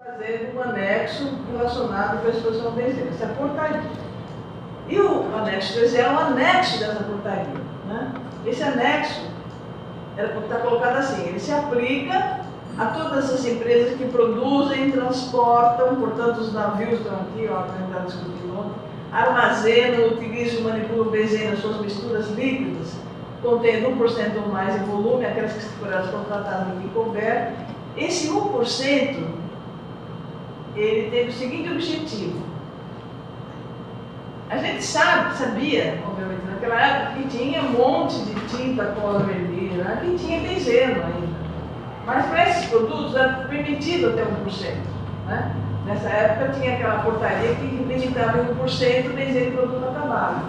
fazer um anexo relacionado com a exposição benzena. Essa é a portaria. E o anexo 13 é um anexo dessa portaria. Né? Esse anexo está colocado assim, ele se aplica a todas essas empresas que produzem, transportam, portanto os navios estão aqui, ó, que a gente está discutindo ontem, armazenam, utilizam e manipulam benzena nas suas misturas líquidas, contendo 1% ou mais em volume, aquelas que foram tratadas aqui couber. Esse 1%, ele teve o seguinte objetivo. A gente sabia, obviamente, naquela época, que tinha um monte de tinta cola vermelha, né? Que tinha benzeno ainda. Mas para esses produtos era permitido até 1%. Né? Nessa época tinha aquela portaria que limitava em 1% benzeno e produto acabado.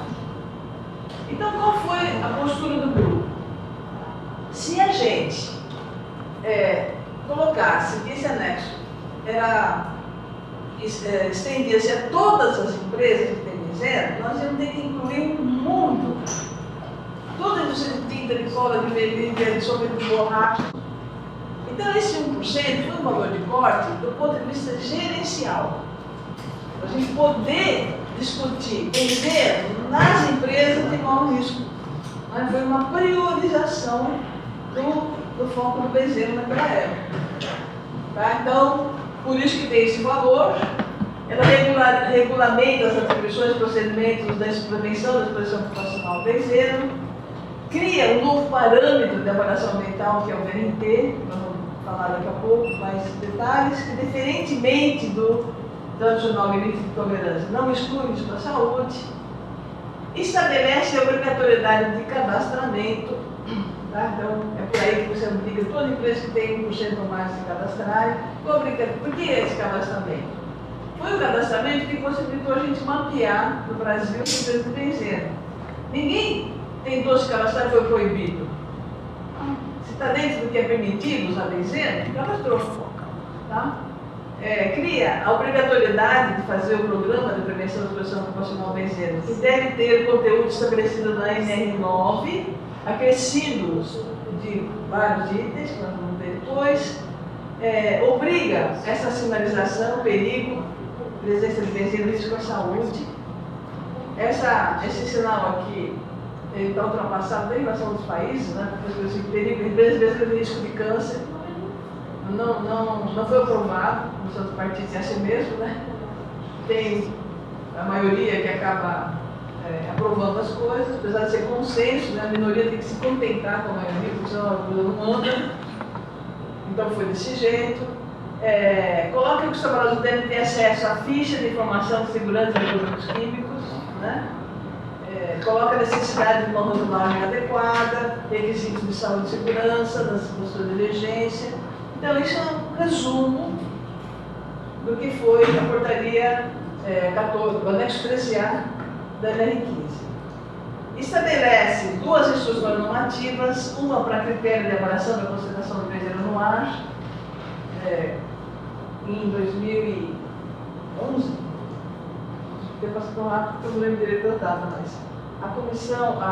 Então, qual foi a postura do grupo? Se a gente colocasse que esse anexo estendia-se a todas as empresas que têm benzeno, nós íamos ter que incluir um mundo. Toda a indústria de tinta, de cola, de verniz, de sombra de borracha. Então, esse 1% foi um valor de corte do ponto de vista gerencial. Para a gente poder discutir benzeno nas empresas de maior risco. Mas foi uma priorização do foco do benzeno naquela época. Tá? Então, por isso que tem esse valor, ela regulamenta as atribuições e procedimentos da prevenção da exposição ocupacional ao benzeno, cria um novo parâmetro de avaliação ambiental, que é o VNT, nós vamos falar daqui a pouco mais detalhes, que diferentemente do tradicional limite de tolerância, não exclui risco da saúde, estabelece a obrigatoriedade de cadastramento. Tá? Então, é por aí que você obriga toda empresa que tem 1% ou mais de cadastrar. Por que esse cadastramento? Foi o cadastramento que possibilitou a gente mapear no Brasil as empresas de benzeno. Ninguém tem 12 cadastrados e foi proibido. Se está dentro do que é permitido usar benzeno, cadastrou. Tá? Cria a obrigatoriedade de fazer o programa de prevenção da exposição ocupacional ao benzeno, que deve ter conteúdo estabelecido na NR9, acrescido de vários itens, que nós vamos ver depois, obriga essa sinalização, perigo, presença de benzeno, risco à saúde. Esse sinal aqui está ultrapassado em relação aos países, né? Porque perigo, vezes risco de câncer, não foi aprovado, nos outros partidos é assim mesmo, né? Tem a maioria que acaba aprovando as coisas, apesar de ser consenso, né? A minoria tem que se contentar com a maioria, porque senão a coisa não anda. Então foi desse jeito. Coloca que os trabalhadores devem ter acesso à ficha de informação de segurança de produtos químicos, né? Coloca a necessidade de uma rotulagem adequada, requisitos de saúde e segurança, das posturas de emergência. Então, isso é um resumo do que foi a portaria 14, o anexo 13A da NR15. Estabelece duas instruções normativas, uma para critério de avaliação da concentração de benzeno no ar, em 2011, eu passo tão rápido que eu não lembro direito da data, mas a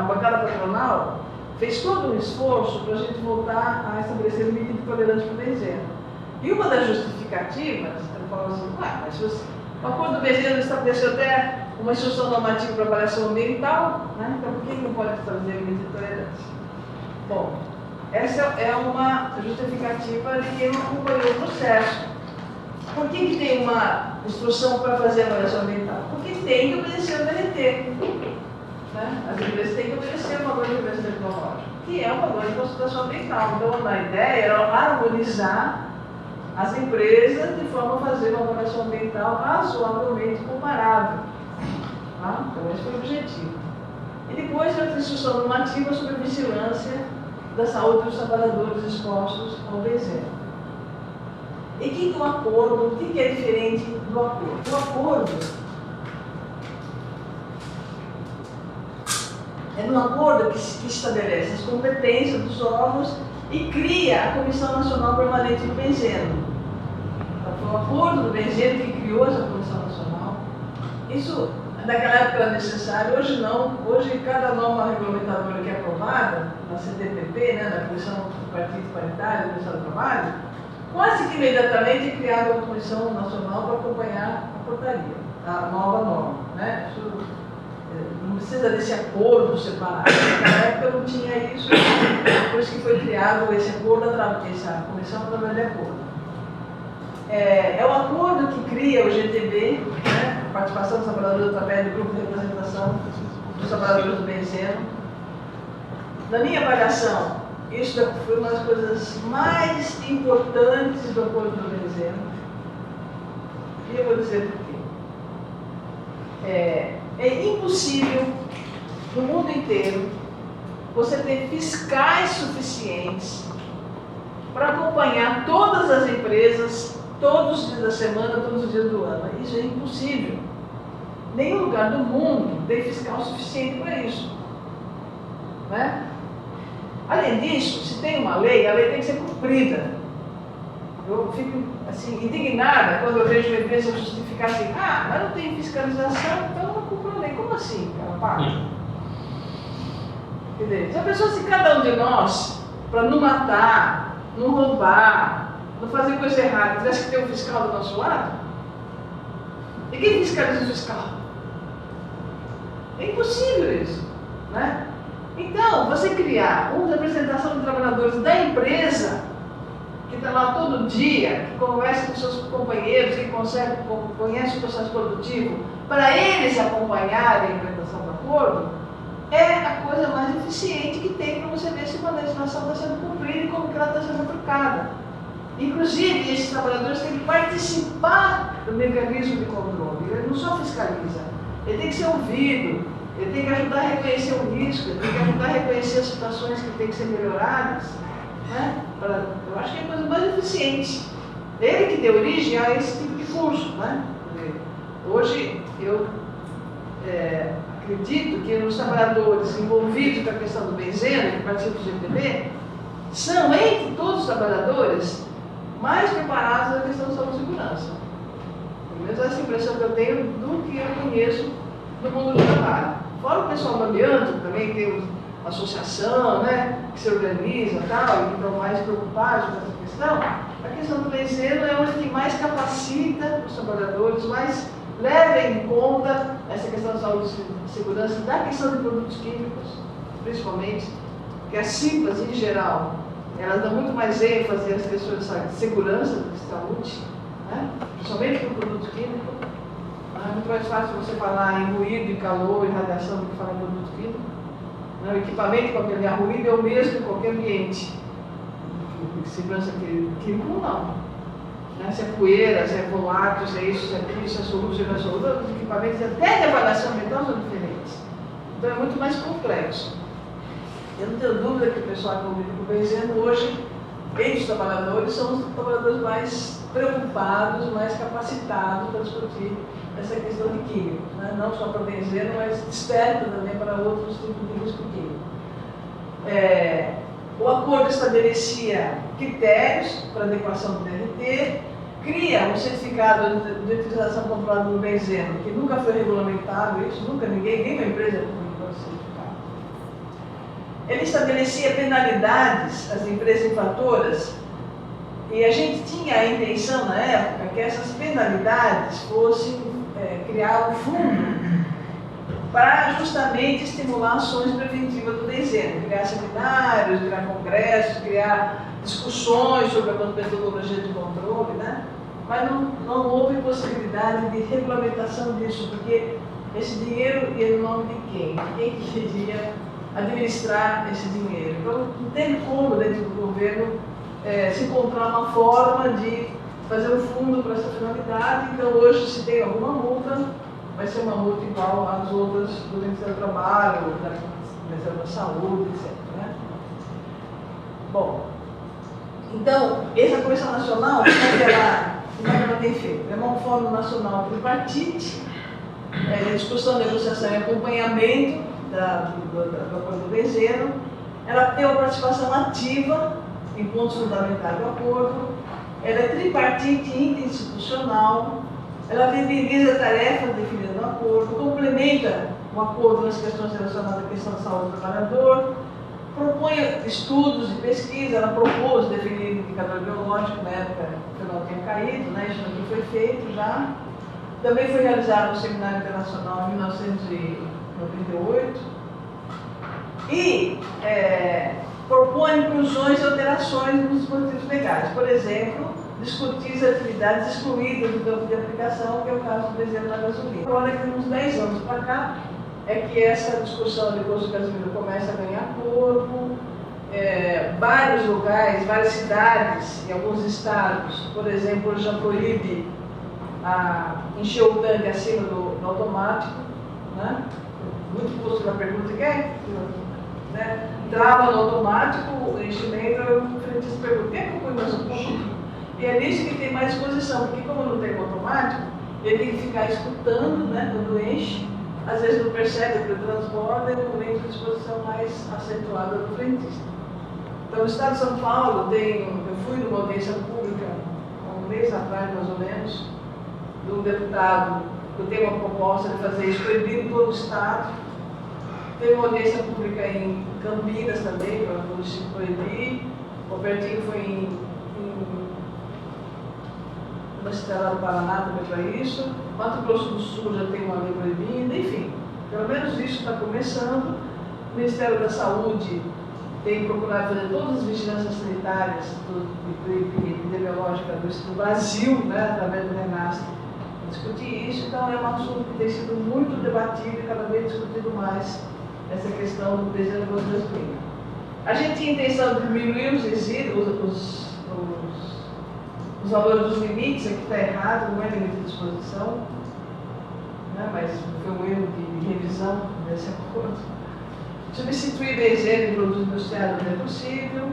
bancada patronal fez todo um esforço para a gente voltar a estabelecer o limite de tolerância para o benzeno. E uma das justificativas, ele falou assim, mas o acordo do benzeno estabeleceu até uma instrução normativa para avaliação ambiental, né? Então por que não pode estabelecer o limite de tolerância? Bom, essa é uma justificativa de quem não acompanhou o processo. Por que tem uma instrução para fazer a avaliação ambiental? Porque tem que obedecer o VNT. Né? As empresas têm que obedecer o valor de referência tecnológica, que é o valor de consultação ambiental. Então, a ideia era harmonizar as empresas de forma a fazer uma avaliação ambiental razoavelmente comparável. Tá? Então, esse foi o objetivo. E depois, a instrução normativa sobre a vigilância da saúde dos trabalhadores expostos ao benzeno. E o que é o acordo? O que é diferente do acordo? O acordo é no acordo que estabelece as competências dos órgãos e cria a Comissão Nacional Permanente do Benzeno. Então, foi o acordo do benzeno que criou essa Comissão Nacional. Isso, naquela época era necessário, hoje não. Hoje, cada norma regulamentadora que é aprovada, na CDPP, né, na Comissão do Partido Paritário, do Ministério do Trabalho, Quase que imediatamente é criada uma comissão nacional para acompanhar a portaria, a nova norma, né? Isso, não precisa desse acordo separado. Naquela época não tinha isso, por isso que foi criado esse acordo, essa comissão através de acordo. É o acordo que cria o GTB, né? A participação dos trabalhadores através do grupo de representação dos trabalhadores do benzeno. Na minha avaliação, isso foi uma das coisas mais importantes do acordo do benzeno. E eu vou dizer por quê. É impossível, no mundo inteiro, você ter fiscais suficientes para acompanhar todas as empresas, todos os dias da semana, todos os dias do ano. Isso é impossível. Nenhum lugar do mundo tem fiscal suficiente para isso. Né? Além disso, se tem uma lei, a lei tem que ser cumprida. Eu fico assim, indignada quando eu vejo uma empresa justificar assim, mas não tem fiscalização, então não cumpriu a lei. Como assim, cara? Para. Quer dizer, se cada um de nós, para não matar, não roubar, não fazer coisa errada, tivesse que ter um fiscal do nosso lado, e quem fiscaliza o fiscal? É impossível isso, né? Então, você criar uma representação de trabalhadores da empresa, que está lá todo dia, que conversa com seus companheiros, que conhece o processo produtivo, para eles acompanharem a implementação do acordo, é a coisa mais eficiente que tem para você ver se uma legislação está sendo cumprida e como que ela está sendo aplicada. Inclusive, esses trabalhadores têm que participar do mecanismo de controle, ele não só fiscaliza, ele tem que ser ouvido, ele tem que ajudar a reconhecer o risco, ele tem que ajudar a reconhecer as situações que têm que ser melhoradas. Né? Eu acho que é a coisa mais eficiente. Ele que deu origem a esse tipo de curso. Né? Hoje, eu acredito que os trabalhadores envolvidos com a questão do benzeno, que participam do GTB, são, entre todos os trabalhadores, mais preparados na questão da saúde e segurança. Pelo menos essa impressão que eu tenho do que eu conheço do mundo do trabalho. Fora o pessoal do amianto, também tem uma associação, né, que se organiza e tal, e que estão mais preocupados com essa questão. A questão do benzeno é onde mais capacita os trabalhadores, mais leva em conta essa questão da saúde e segurança, da questão de produtos químicos, principalmente, que as CIPAs, em geral, elas dão muito mais ênfase às questões de segurança do que de saúde, né? Principalmente para o produto químico. É muito mais fácil você falar em ruído, em calor, em radiação do que falar em produto químico. O equipamento para avaliar ruído é o mesmo em qualquer ambiente. Segurança química não. Se é poeira, se é volátil, se é isso, se é aquilo, se é solúvel, se não é solúvel, os equipamentos até de avaliação ambiental são diferentes. Então é muito mais complexo. Eu não tenho dúvida que o pessoal envolvido com o benzeno hoje, entre os trabalhadores, são os trabalhadores mais preocupados, mais capacitados para discutir essa questão de químicos, né? Não só para benzeno, mas desperta também para outros tipos de risco químico. O acordo estabelecia critérios para adequação do DRT, cria um certificado de utilização controlada do benzeno, que nunca foi regulamentado, isso nunca nenhuma empresa publicou esse certificado. Ele estabelecia penalidades às empresas infratoras, e a gente tinha a intenção na época que essas penalidades fossem criar um fundo para justamente estimular ações preventivas do benzeno, criar seminários, criar congressos, criar discussões sobre as metodologias de controle, né? Mas não houve possibilidade de regulamentação disso, porque esse dinheiro ia no nome de quem? Quem queria administrar esse dinheiro? Então, não tem como, dentro do governo, se encontrar uma forma de fazer um fundo para essa finalidade. Então, hoje, se tem alguma multa, vai ser uma multa igual às outras do Ministério do Trabalho, do Ministério da Saúde, etc. Né? Bom, então, essa Comissão Nacional, como ela tem feito? É um Fórum Nacional Tripartite, discussão, negociação e acompanhamento do acordo do benzeno. Ela tem uma participação ativa em pontos fundamentais do acordo. Ela é tripartite interinstitucional. Ela viabiliza tarefas definidas no acordo, complementa o acordo nas questões relacionadas à questão da saúde do trabalhador, propõe estudos e pesquisa. Ela propôs definir indicador biológico, na época o fenol tinha caído, né? Isso aqui foi feito já. Também foi realizado no Seminário Internacional em 1998 e propõe inclusões e alterações nos dispositivos legais. Por exemplo, discutir as atividades excluídas do campo de aplicação, que é o caso do exemplo da gasolina. Agora, que uns 10 anos para cá, é que essa discussão de imposto de gasolina começa a ganhar corpo. Vários locais, várias cidades, em alguns estados, por exemplo, já proíbe encher o tanque acima do automático, né? Muito custo da pergunta que é, né? Entrava no automático, o enchimento, o frentista pergunta, quer que eu ponho mais um pouco? E é nisso que tem mais exposição, porque como não tem o automático, ele tem que ficar escutando, né, quando enche, às vezes não percebe que ele transborda, é um momento de exposição mais acentuada do frentista. Então, o Estado de São Paulo eu fui numa audiência pública, há um mês atrás, mais ou menos, de um deputado que tem uma proposta de fazer isso proibido em todo o Estado. Teve uma audiência pública em Campinas também, para o município proibir. O Albertinho foi em uma cidade lá do Paraná também para isso. Mato Grosso do Sul já tem uma lei proibida, enfim. Pelo menos isso está começando. O Ministério da Saúde tem procurado fazer todas as vigilâncias sanitárias epidemiológicas do Brasil, né, através do RENAST, discutir isso. Então, é um assunto que tem sido muito debatido e cada vez discutido mais essa questão do peso da gasolina. A gente tinha intenção de diminuir os resíduos, os valores dos limites, aqui está errado, não é limite de exposição, né, mas foi um erro de revisão desse acordo. Substituir benzeno em produtos industriais não é possível.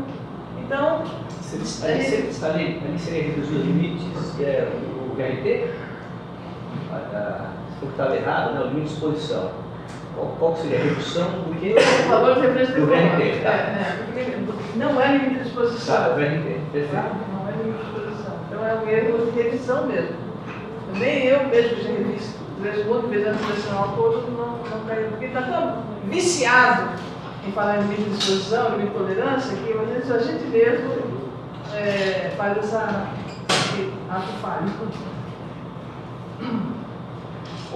Então, ali seria reduzir os limites, o VRT, se estava errado, né, o limite de exposição. Qual seria a redução do que? O valor de referência do VRT, tá? Não é limite de exposição. Tá, o VRT, perfeito. Tá? Não é limite de exposição. Então é um erro de revisão mesmo. Nem eu mesmo já revisto. Um monte de vezes antes de assinar o acordo, não caiu. Porque está tão viciado em falar em limite de exposição, limite de tolerância, que a gente mesmo faz esse ato falho.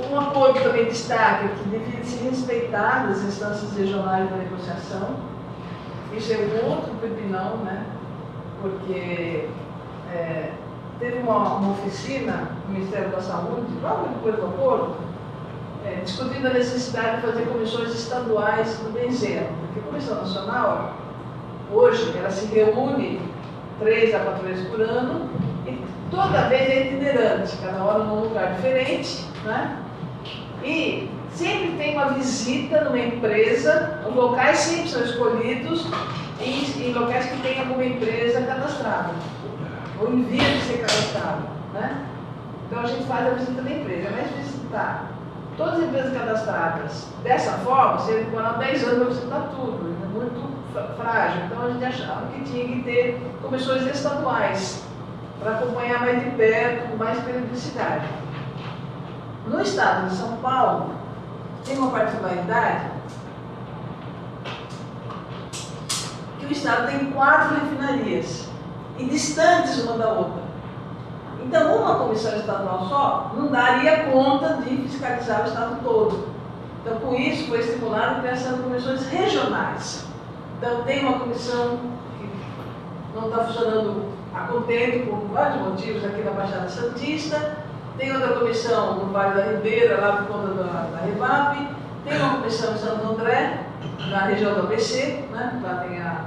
Um acordo também destaca que devia ser respeitado as instâncias regionais da negociação. Isso é um outro pepinão, né? Porque teve uma oficina no Ministério da Saúde, logo depois do acordo, discutindo a necessidade de fazer comissões estaduais do benzeno. Porque a Comissão Nacional, hoje, ela se reúne 3 a 4 vezes por ano e toda vez é itinerante, cada hora num lugar diferente, né? E sempre tem uma visita numa empresa, os locais sempre são escolhidos em locais que tem alguma empresa cadastrada, ou em via de ser cadastrada, né? Então a gente faz a visita da empresa, mas visitar todas as empresas cadastradas dessa forma, você demorar 10 anos para visitar tudo, é muito frágil. Então a gente achava que tinha que ter comissões estaduais para acompanhar mais de perto, com mais periodicidade. No estado de São Paulo, tem uma particularidade que o estado tem 4 refinarias e distantes uma da outra. Então, uma comissão estadual só não daria conta de fiscalizar o estado todo. Então, com isso, foi estimulado a criação de comissões regionais. Então, tem uma comissão que não está funcionando a contento por vários motivos aqui na Baixada Santista. Tem outra comissão no Vale da Ribeira, lá por conta da REVAP. Tem uma comissão em Santo André, na região do ABC, né? Lá tem a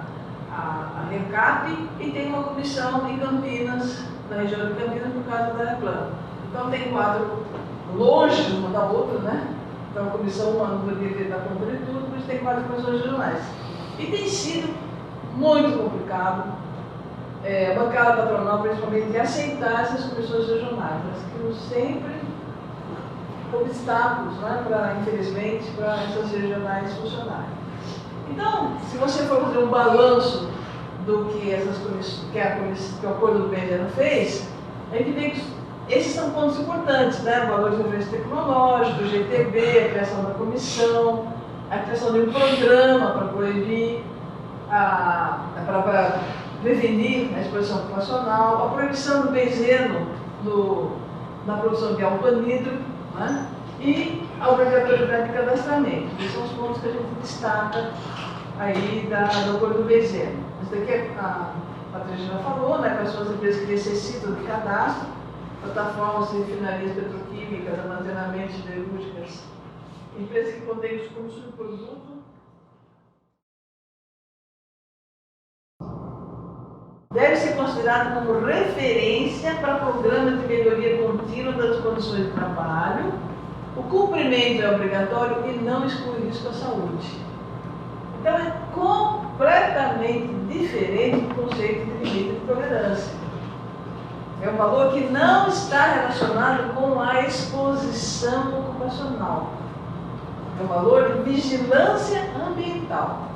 RECAP, e tem uma comissão em Campinas, na região de Campinas, por causa da Replan. Então tem 4 longe uma da outra, né? Então a comissão uma não poderia dar conta de tudo, mas tem 4 comissões regionais. E tem sido muito complicado a bancada patronal, principalmente, de aceitar essas comissões regionais. Elas criam sempre obstáculos, né, infelizmente, para essas regionais funcionarem. Então, se você for fazer um balanço do que que o acordo do benzeno fez, a gente vê que esses são pontos importantes, né? O valor de referência tecnológico, o GTB, a criação da comissão, a criação de um programa para proibir, para prevenir a exposição ocupacional, a proibição do benzeno na produção de alto anidro, né? E a obrigatoriedade de cadastramento. Esses são os pontos que a gente destaca aí do acordo do benzeno. Isso daqui a Patrícia já falou, né? Quais são as empresas que necessitam de cadastro, plataformas de refinarias petroquímicas, armazenamento de siderúrgicas, empresas que contêm os como subproduto. Deve ser considerado como referência para programas de melhoria contínua das condições de trabalho. O cumprimento é obrigatório e não exclui risco à saúde. Então é completamente diferente do conceito de limite de tolerância. É um valor que não está relacionado com a exposição ocupacional. É um valor de vigilância ambiental.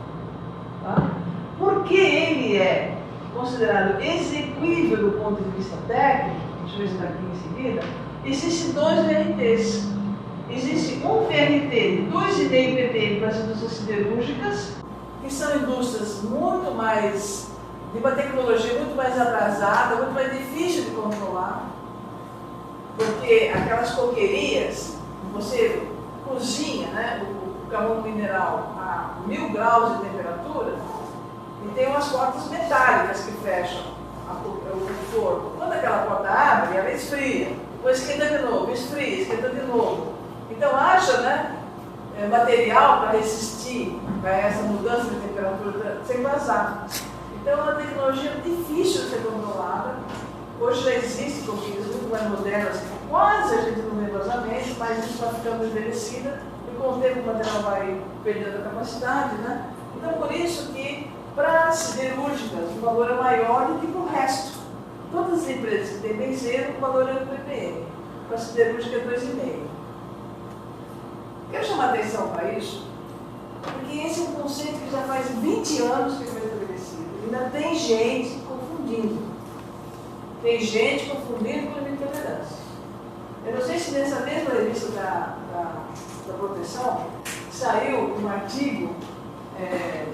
Tá? Por que ele é considerado execuível do ponto de vista técnico? Deixa eu ver aqui em seguida. Existem dois VRTs. Existe um VRT de 2,5 ppm para as indústrias siderúrgicas, que são indústrias muito mais, de uma tecnologia muito mais atrasada, muito mais difícil de controlar, porque aquelas coquerias, você cozinha, né, o carvão mineral a 1000 graus de temperatura, e tem umas portas metálicas que fecham o forno. Quando aquela porta abre, ela esfria, depois esquenta de novo, esfria, esquenta de novo. Então acha, né, material para resistir a essa mudança de temperatura sem vazar. Então é uma tecnologia difícil de ser controlada. Hoje já existem coquilhas muito mais modernas, quase a gente não vê vazamento, mas isso está ficando envelhecida e com o tempo o material vai perdendo a capacidade, né? Então por isso que para as siderúrgicas o valor é maior do que para o resto. Todas as empresas que têm benzeno, o valor é do ppm. Para a siderúrgica é 2,5. Quero chamar atenção para isso, porque esse é um conceito que já faz 20 anos que foi estabelecido. Ainda tem gente confundindo. Tem gente confundindo com limite de tolerância. Eu não sei se nessa mesma revista da proteção saiu um artigo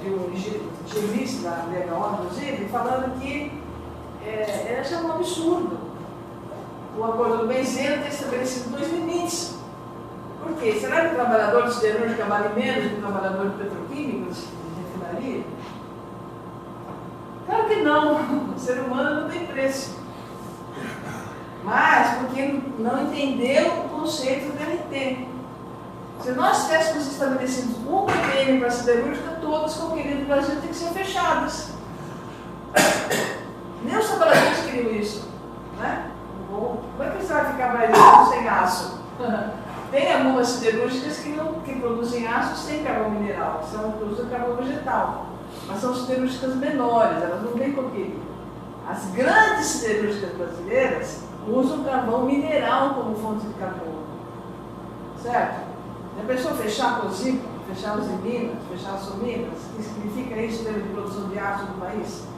de um higienista da DHO, inclusive, falando que ele achava um absurdo o acordo do benzeno ter estabelecido 2 limites. Por quê? Será que o trabalhador de siderúrgica vale menos do que o trabalhador de petroquímicos, de refinaria? Claro que não. O ser humano não tem preço. Mas porque não entenderam o conceito do VRT. Se nós tivéssemos estabelecido um ppm para a siderúrgica, todas as coqueiras do Brasil têm que ser fechadas. Nem os trabalhadores queriam isso. Né? Como é que você vai ficar mais sem aço? Tem algumas siderúrgicas que produzem aço sem carvão mineral, usam carvão vegetal, mas são siderúrgicas menores, elas não têm coquilha. As grandes siderúrgicas brasileiras usam carvão mineral como fonte de carbono, certo? Já pensou fechar a Cozipa, fechar as Minas, fechar as Minas? O que significa isso em termos de produção de aço no país?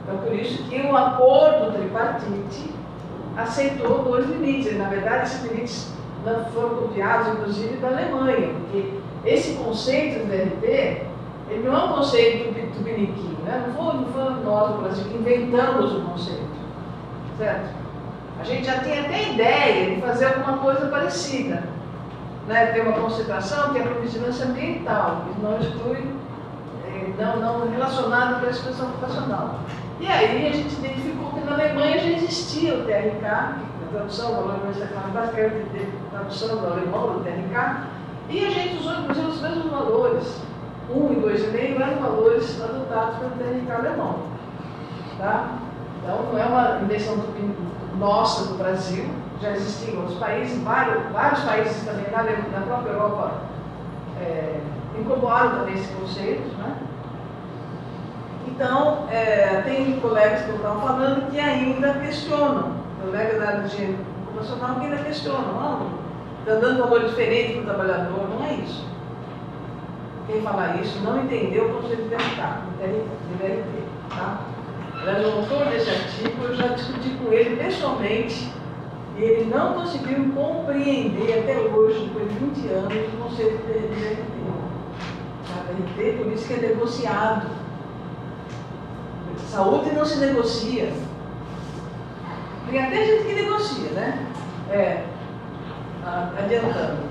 Então, por isso que o acordo tripartite aceitou 2 limites. Na verdade, esses limites foram copiados, inclusive, da Alemanha, porque esse conceito do VRT, ele não é um conceito tupiniquim, né? Não foi nós, no Brasil, que inventamos o conceito, certo? A gente já tinha até ideia de fazer alguma coisa parecida, né? Ter uma concentração, que é para vigilância ambiental, que não exclui, não relacionado com a expressão ocupacional. E aí a gente identificou que na Alemanha já existia o TRK, a tradução, o valor basicamente de tradução do alemão, do TRK, e a gente usou inclusive os mesmos valores. 1 e 2,5 eram valores adotados pelo TRK alemão. Tá? Então não é uma invenção nossa do Brasil, já existiam em outros países, vários países também na própria Europa incorporaram também esse conceito, né? Então, tem colegas que estão falando que ainda questionam, colegas da área de higiene ocupacional que ainda questionam, está dando valor diferente para o trabalhador, não é isso. Quem falar isso não entendeu o conceito de VRT, tá? Aliás, o autor desse artigo, eu já discuti com ele pessoalmente, e ele não conseguiu compreender até hoje, depois de 20 anos, o conceito de VRT. Tá? VRT, por isso que é negociado. Saúde não se negocia. Tem até gente que negocia, né? Adiantando.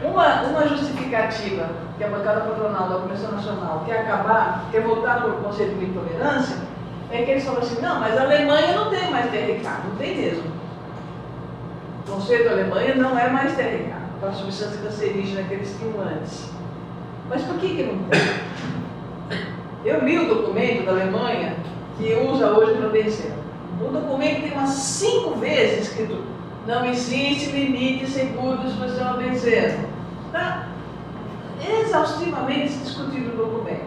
Uma justificativa que a bancada patronal da Comissão Nacional quer voltar para o conceito de intolerância, é que eles falam assim, não, mas a Alemanha não tem mais TRK, não tem mesmo. O conceito da Alemanha não é mais TRK, para a substância cancerígena que eles tinham antes. Mas por que não tem? Eu li o documento da Alemanha que usa hoje para vencer. O documento tem umas 5 vezes escrito: não existe limite seguro de exposição a benzeno. Está exaustivamente discutido no documento.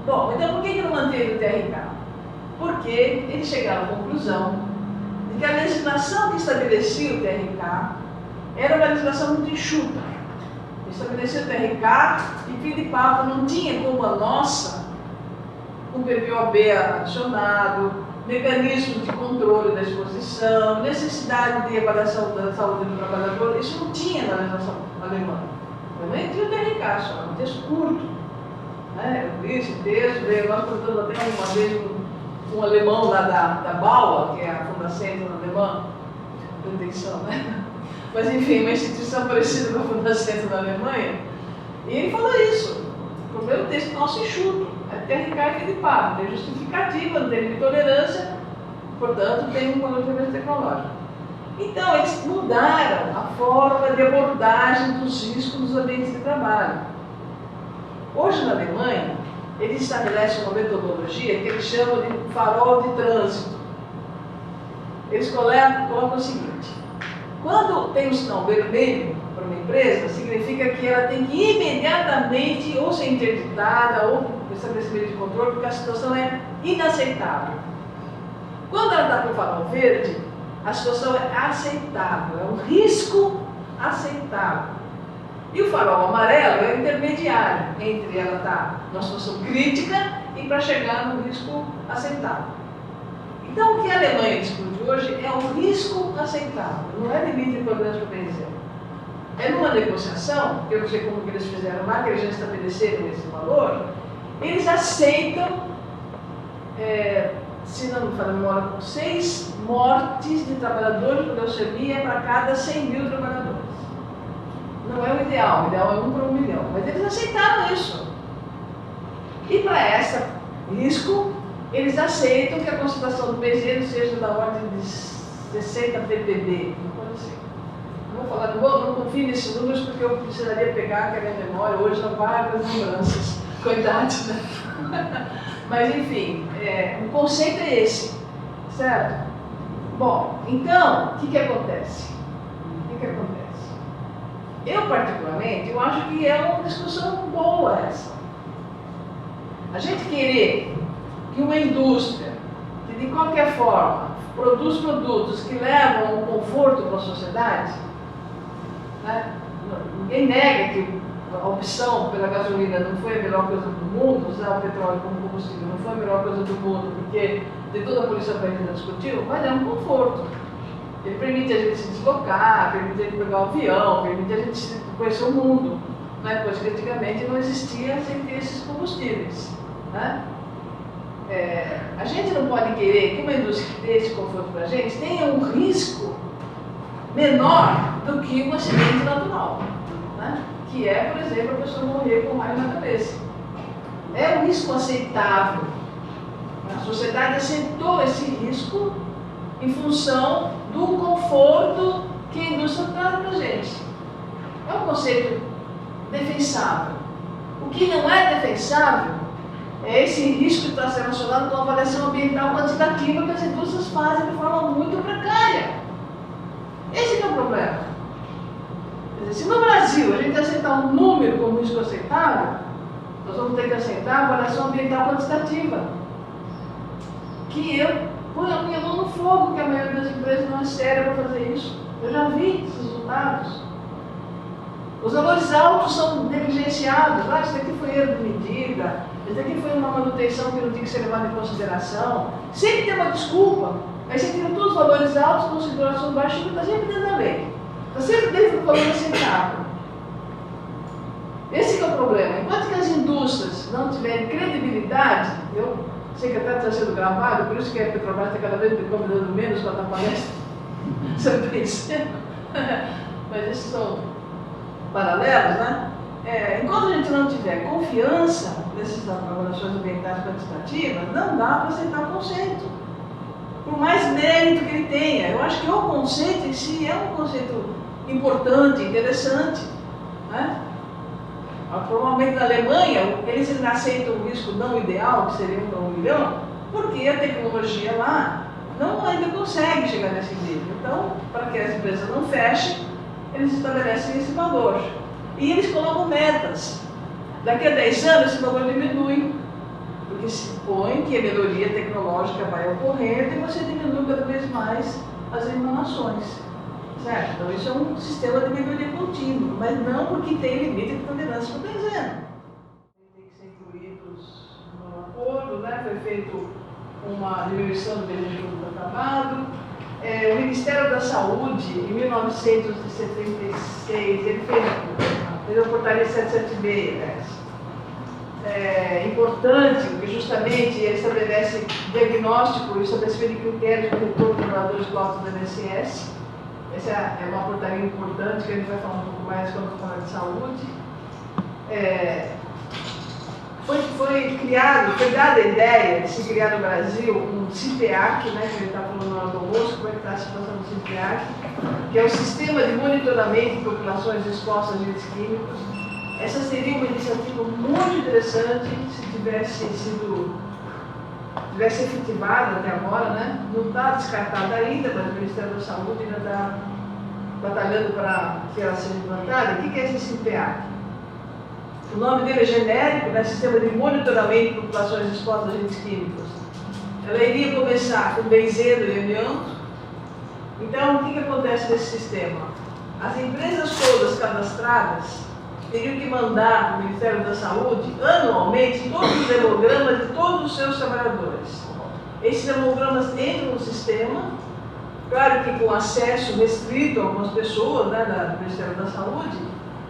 Bom, então por que não manteve o TRK? Porque eles chegaram à conclusão de que a legislação que estabelecia o TRK era uma legislação muito enxuta. Estabelecia o TRK e fim de papo, não tinha como a nossa, com o PPOB adicionado, mecanismos de controle da exposição, necessidade de avaliação da saúde do trabalhador. Isso não tinha na legislação alemã. A Alemanha tinha o TRK só, um texto curto. Né? Eu li esse texto, nós contamos até uma vez um alemão lá da BAUA, que é a Fundacentro alemã, proteção, né? Mas enfim, uma instituição parecida com a Fundacentro da Alemanha, e ele falou isso. O problema do texto nosso enxuto. TRK é aquele papo, tem justificativa, não tem intolerância, portanto tem um planejamento tecnológico. Então, eles mudaram a forma de abordagem dos riscos nos ambientes de trabalho. Hoje, na Alemanha, eles estabelecem uma metodologia que eles chamam de farol de trânsito. Eles colocam o seguinte: quando tem um sinal vermelho para uma empresa, significa que ela tem que imediatamente ou ser interditada ou estabelecimento de controle, porque a situação é inaceitável. Quando ela está com o farol verde, a situação é aceitável, é um risco aceitável. E o farol amarelo é o intermediário entre ela estar numa situação crítica e para chegar no risco aceitável. Então, o que a Alemanha discute hoje é o risco aceitável, não é limite de tolerância para benzeno. É numa negociação, que eu não sei como que eles fizeram lá, que eles já estabeleceram esse valor, eles aceitam, se não me falha a memória, 6 mortes de trabalhadores com leucemia para cada 100 mil trabalhadores. Não é o ideal é 1 para 1 milhão, mas eles aceitaram isso. E para esse risco, eles aceitam que a concentração do benzeno seja da ordem de 60 ppb, não pode ser. Não vou falar, não confio nesses números porque eu precisaria pegar aquela memória, hoje são várias lembranças. Coitado, né? Mas enfim, o conceito é esse, certo? Bom, então, o que acontece? Eu, particularmente, eu acho que é uma discussão boa essa. A gente querer que uma indústria, que de qualquer forma produz produtos que levam um conforto para a sociedade, né? Ninguém nega que a opção pela gasolina não foi a melhor coisa do mundo, usar o petróleo como combustível não foi a melhor coisa do mundo, porque de toda a polícia paulista discutiu, mas é um conforto. Ele permite a gente se deslocar, permite a gente pegar um avião, permite a gente conhecer o mundo, né? Coisa que antigamente não existia sem ter esses combustíveis. Né? A gente não pode querer que uma indústria que dê esse conforto para a gente tenha um risco menor do que um acidente natural. Né? Que é, por exemplo, a pessoa morrer com raio na cabeça. É um risco aceitável. A sociedade aceitou esse risco em função do conforto que a indústria traz para a gente. É um conceito defensável. O que não é defensável é esse risco que está relacionado com a avaliação ambiental quantitativa que as indústrias fazem de forma muito precária. Esse que é o problema. Se no Brasil a gente aceitar um número como risco aceitável, nós vamos ter que aceitar a avaliação ambiental quantitativa. Que eu ponho a minha mão no fogo, que a maioria das empresas não é séria para fazer isso. Eu já vi esses resultados. Os valores altos são negligenciados. Ah, isso daqui foi erro de medida, isso daqui foi uma manutenção que não tinha que ser levada em consideração. Sempre tem uma desculpa. Aí você tira todos os valores altos, consideração baixa, e está sempre dentro da lei. Está sempre dentro do valor aceitável. Esse que é o problema. Enquanto que as indústrias não tiverem credibilidade, eu Sei que até está sendo gravado, por isso que a Petrobras está cada vez me convidando menos para dar palestra. Você pensa? Mas esses são paralelos, né? Enquanto a gente não tiver confiança nessas avaliações ambientais quantitativas, não dá para aceitar o conceito. Por mais mérito que ele tenha. Eu acho que o conceito em si é um conceito importante, interessante, né? Provavelmente na Alemanha, eles aceitam o risco não ideal, que seria 1 para 1 milhão, porque a tecnologia lá ainda consegue chegar nesse nível. Então, para que as empresas não fechem, eles estabelecem esse valor. E eles colocam metas. Daqui a 10 anos, esse valor diminui, porque se supõe que a melhoria tecnológica vai ocorrendo e você diminui cada vez mais as emanações. Certo? Então, isso é um sistema de melhoria contínua, mas não porque tem limite de tolerância para o benzeno. Tem que ser incluídos no acordo, né? Foi feito uma diminuição do benzeno do acabado. O Ministério da Saúde, em 1976, ele fez a portaria 776, importante, porque justamente ele estabelece diagnóstico e estabelecimento de critérios para o retorno de trabalhadores cotos do INSS. Essa é uma portaria importante que a gente vai falar um pouco mais quando falar de saúde. Foi dada a ideia de se criar no Brasil um CIPEAC, né, que a gente está falando no do almoço, como é que está a situação do CIPEAC, que é o Sistema de Monitoramento de Populações Expostas a agentes químicos. Essa seria uma iniciativa muito interessante se tivesse efetivada até agora, né? Não está descartada ainda, mas o Ministério da Saúde ainda está batalhando para que ela seja implantada. O que é esse CIPEAC? O nome dele é genérico, né? Sistema de Monitoramento de Populações Expostas a Agentes Químicos. Ela iria começar com benzeno e amianto. Então, o que acontece nesse sistema? As empresas todas cadastradas teriam que mandar para o Ministério da Saúde, anualmente, todos os hemogramas de todos os seus trabalhadores. Esses hemogramas entram no sistema, claro que com acesso restrito a algumas pessoas, né, do Ministério da Saúde,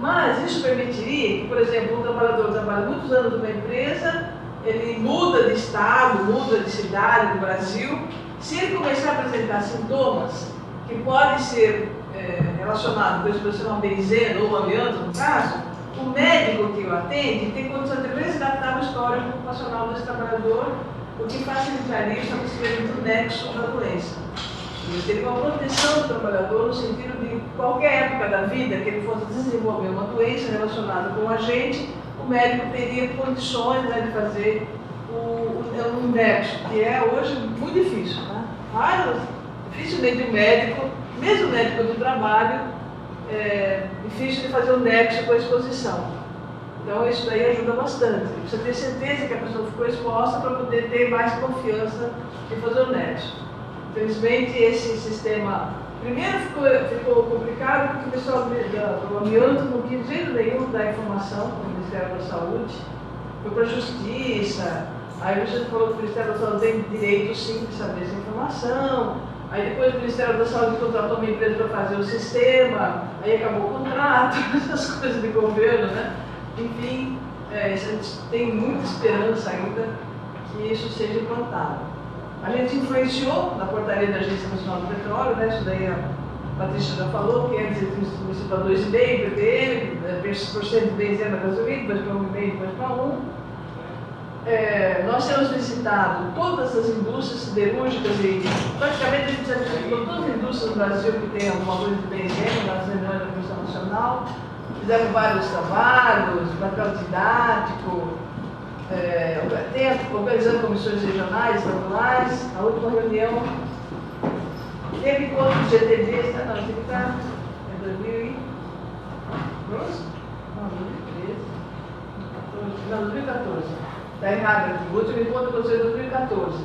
mas isso permitiria que, por exemplo, um trabalhador trabalha muitos anos numa empresa, ele muda de estado, muda de cidade no Brasil. Se ele começar a apresentar sintomas que podem ser relacionados, por exemplo, se não benzeno ou amianto, no caso, o médico que o atende tem condição de resgatar o histórico ocupacional desse trabalhador, o que facilitaria o estabelecimento do nexo da doença. Ele teria uma proteção do trabalhador no sentido de qualquer época da vida que ele fosse desenvolver uma doença relacionada com o agente, o médico teria condições, né, de fazer um nexo, que é hoje muito difícil. Né? Dificilmente o médico, mesmo o médico do trabalho, é difícil de fazer um nexo com a exposição. Então isso daí ajuda bastante. Você ter certeza que a pessoa ficou exposta para poder ter mais confiança de fazer o nexo. Infelizmente esse sistema, primeiro ficou complicado porque o pessoal do amianto não quis jeito nenhum dar informação para o Ministério da Saúde, foi para a Justiça, aí você falou que o Ministério da Saúde tem direito sim de saber essa informação, aí depois o Ministério da Saúde contratou uma empresa para fazer o sistema, aí acabou o contrato, essas coisas de governo, né? Enfim, a gente tem muita esperança ainda que isso seja implantado. A gente influenciou na portaria da Agência Nacional do Petróleo, né? Isso daí a Patrícia já falou, que antes ele começou para 2,5 ppm, % de benzeno na gasolina, depois para 1,5, depois para 1. Nós temos visitado todas as indústrias siderúrgicas e praticamente a gente já visitou todas as indústrias do Brasil que tem alguma coisa de benzeno nas reuniões da Comissão Nacional. Fizemos vários trabalhos, papel didático, organizando comissões regionais, estaduais. A última reunião teve encontro de GTDs, não, tem que estar em 2012? Não, 2013. Não, 2014. Está errado aqui. O último encontro aconteceu em 2014.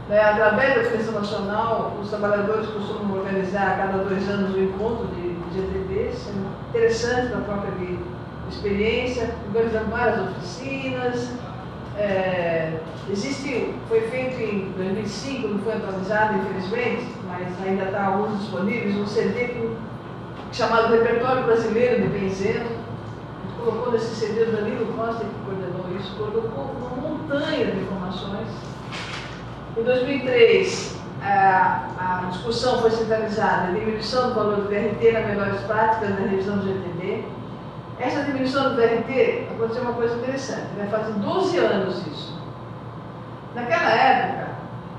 Através da Comissão Nacional, os trabalhadores costumam organizar a cada 2 anos um encontro de GTDs, interessante na troca de experiência, organizando várias oficinas. Foi feito em 2005, não foi atualizado, infelizmente, mas ainda está alguns disponíveis, um CD chamado Repertório Brasileiro de Benzeno. A gente colocou nesse CD o Danilo Costa, que coordenou isso, colocou uma montanha de informações Em 2003, a discussão foi centralizada, a diminuição do valor do VRT nas melhores práticas na revisão do GTB. Essa diminuição do VRT aconteceu uma coisa interessante, vai fazer 12 anos isso. Naquela época,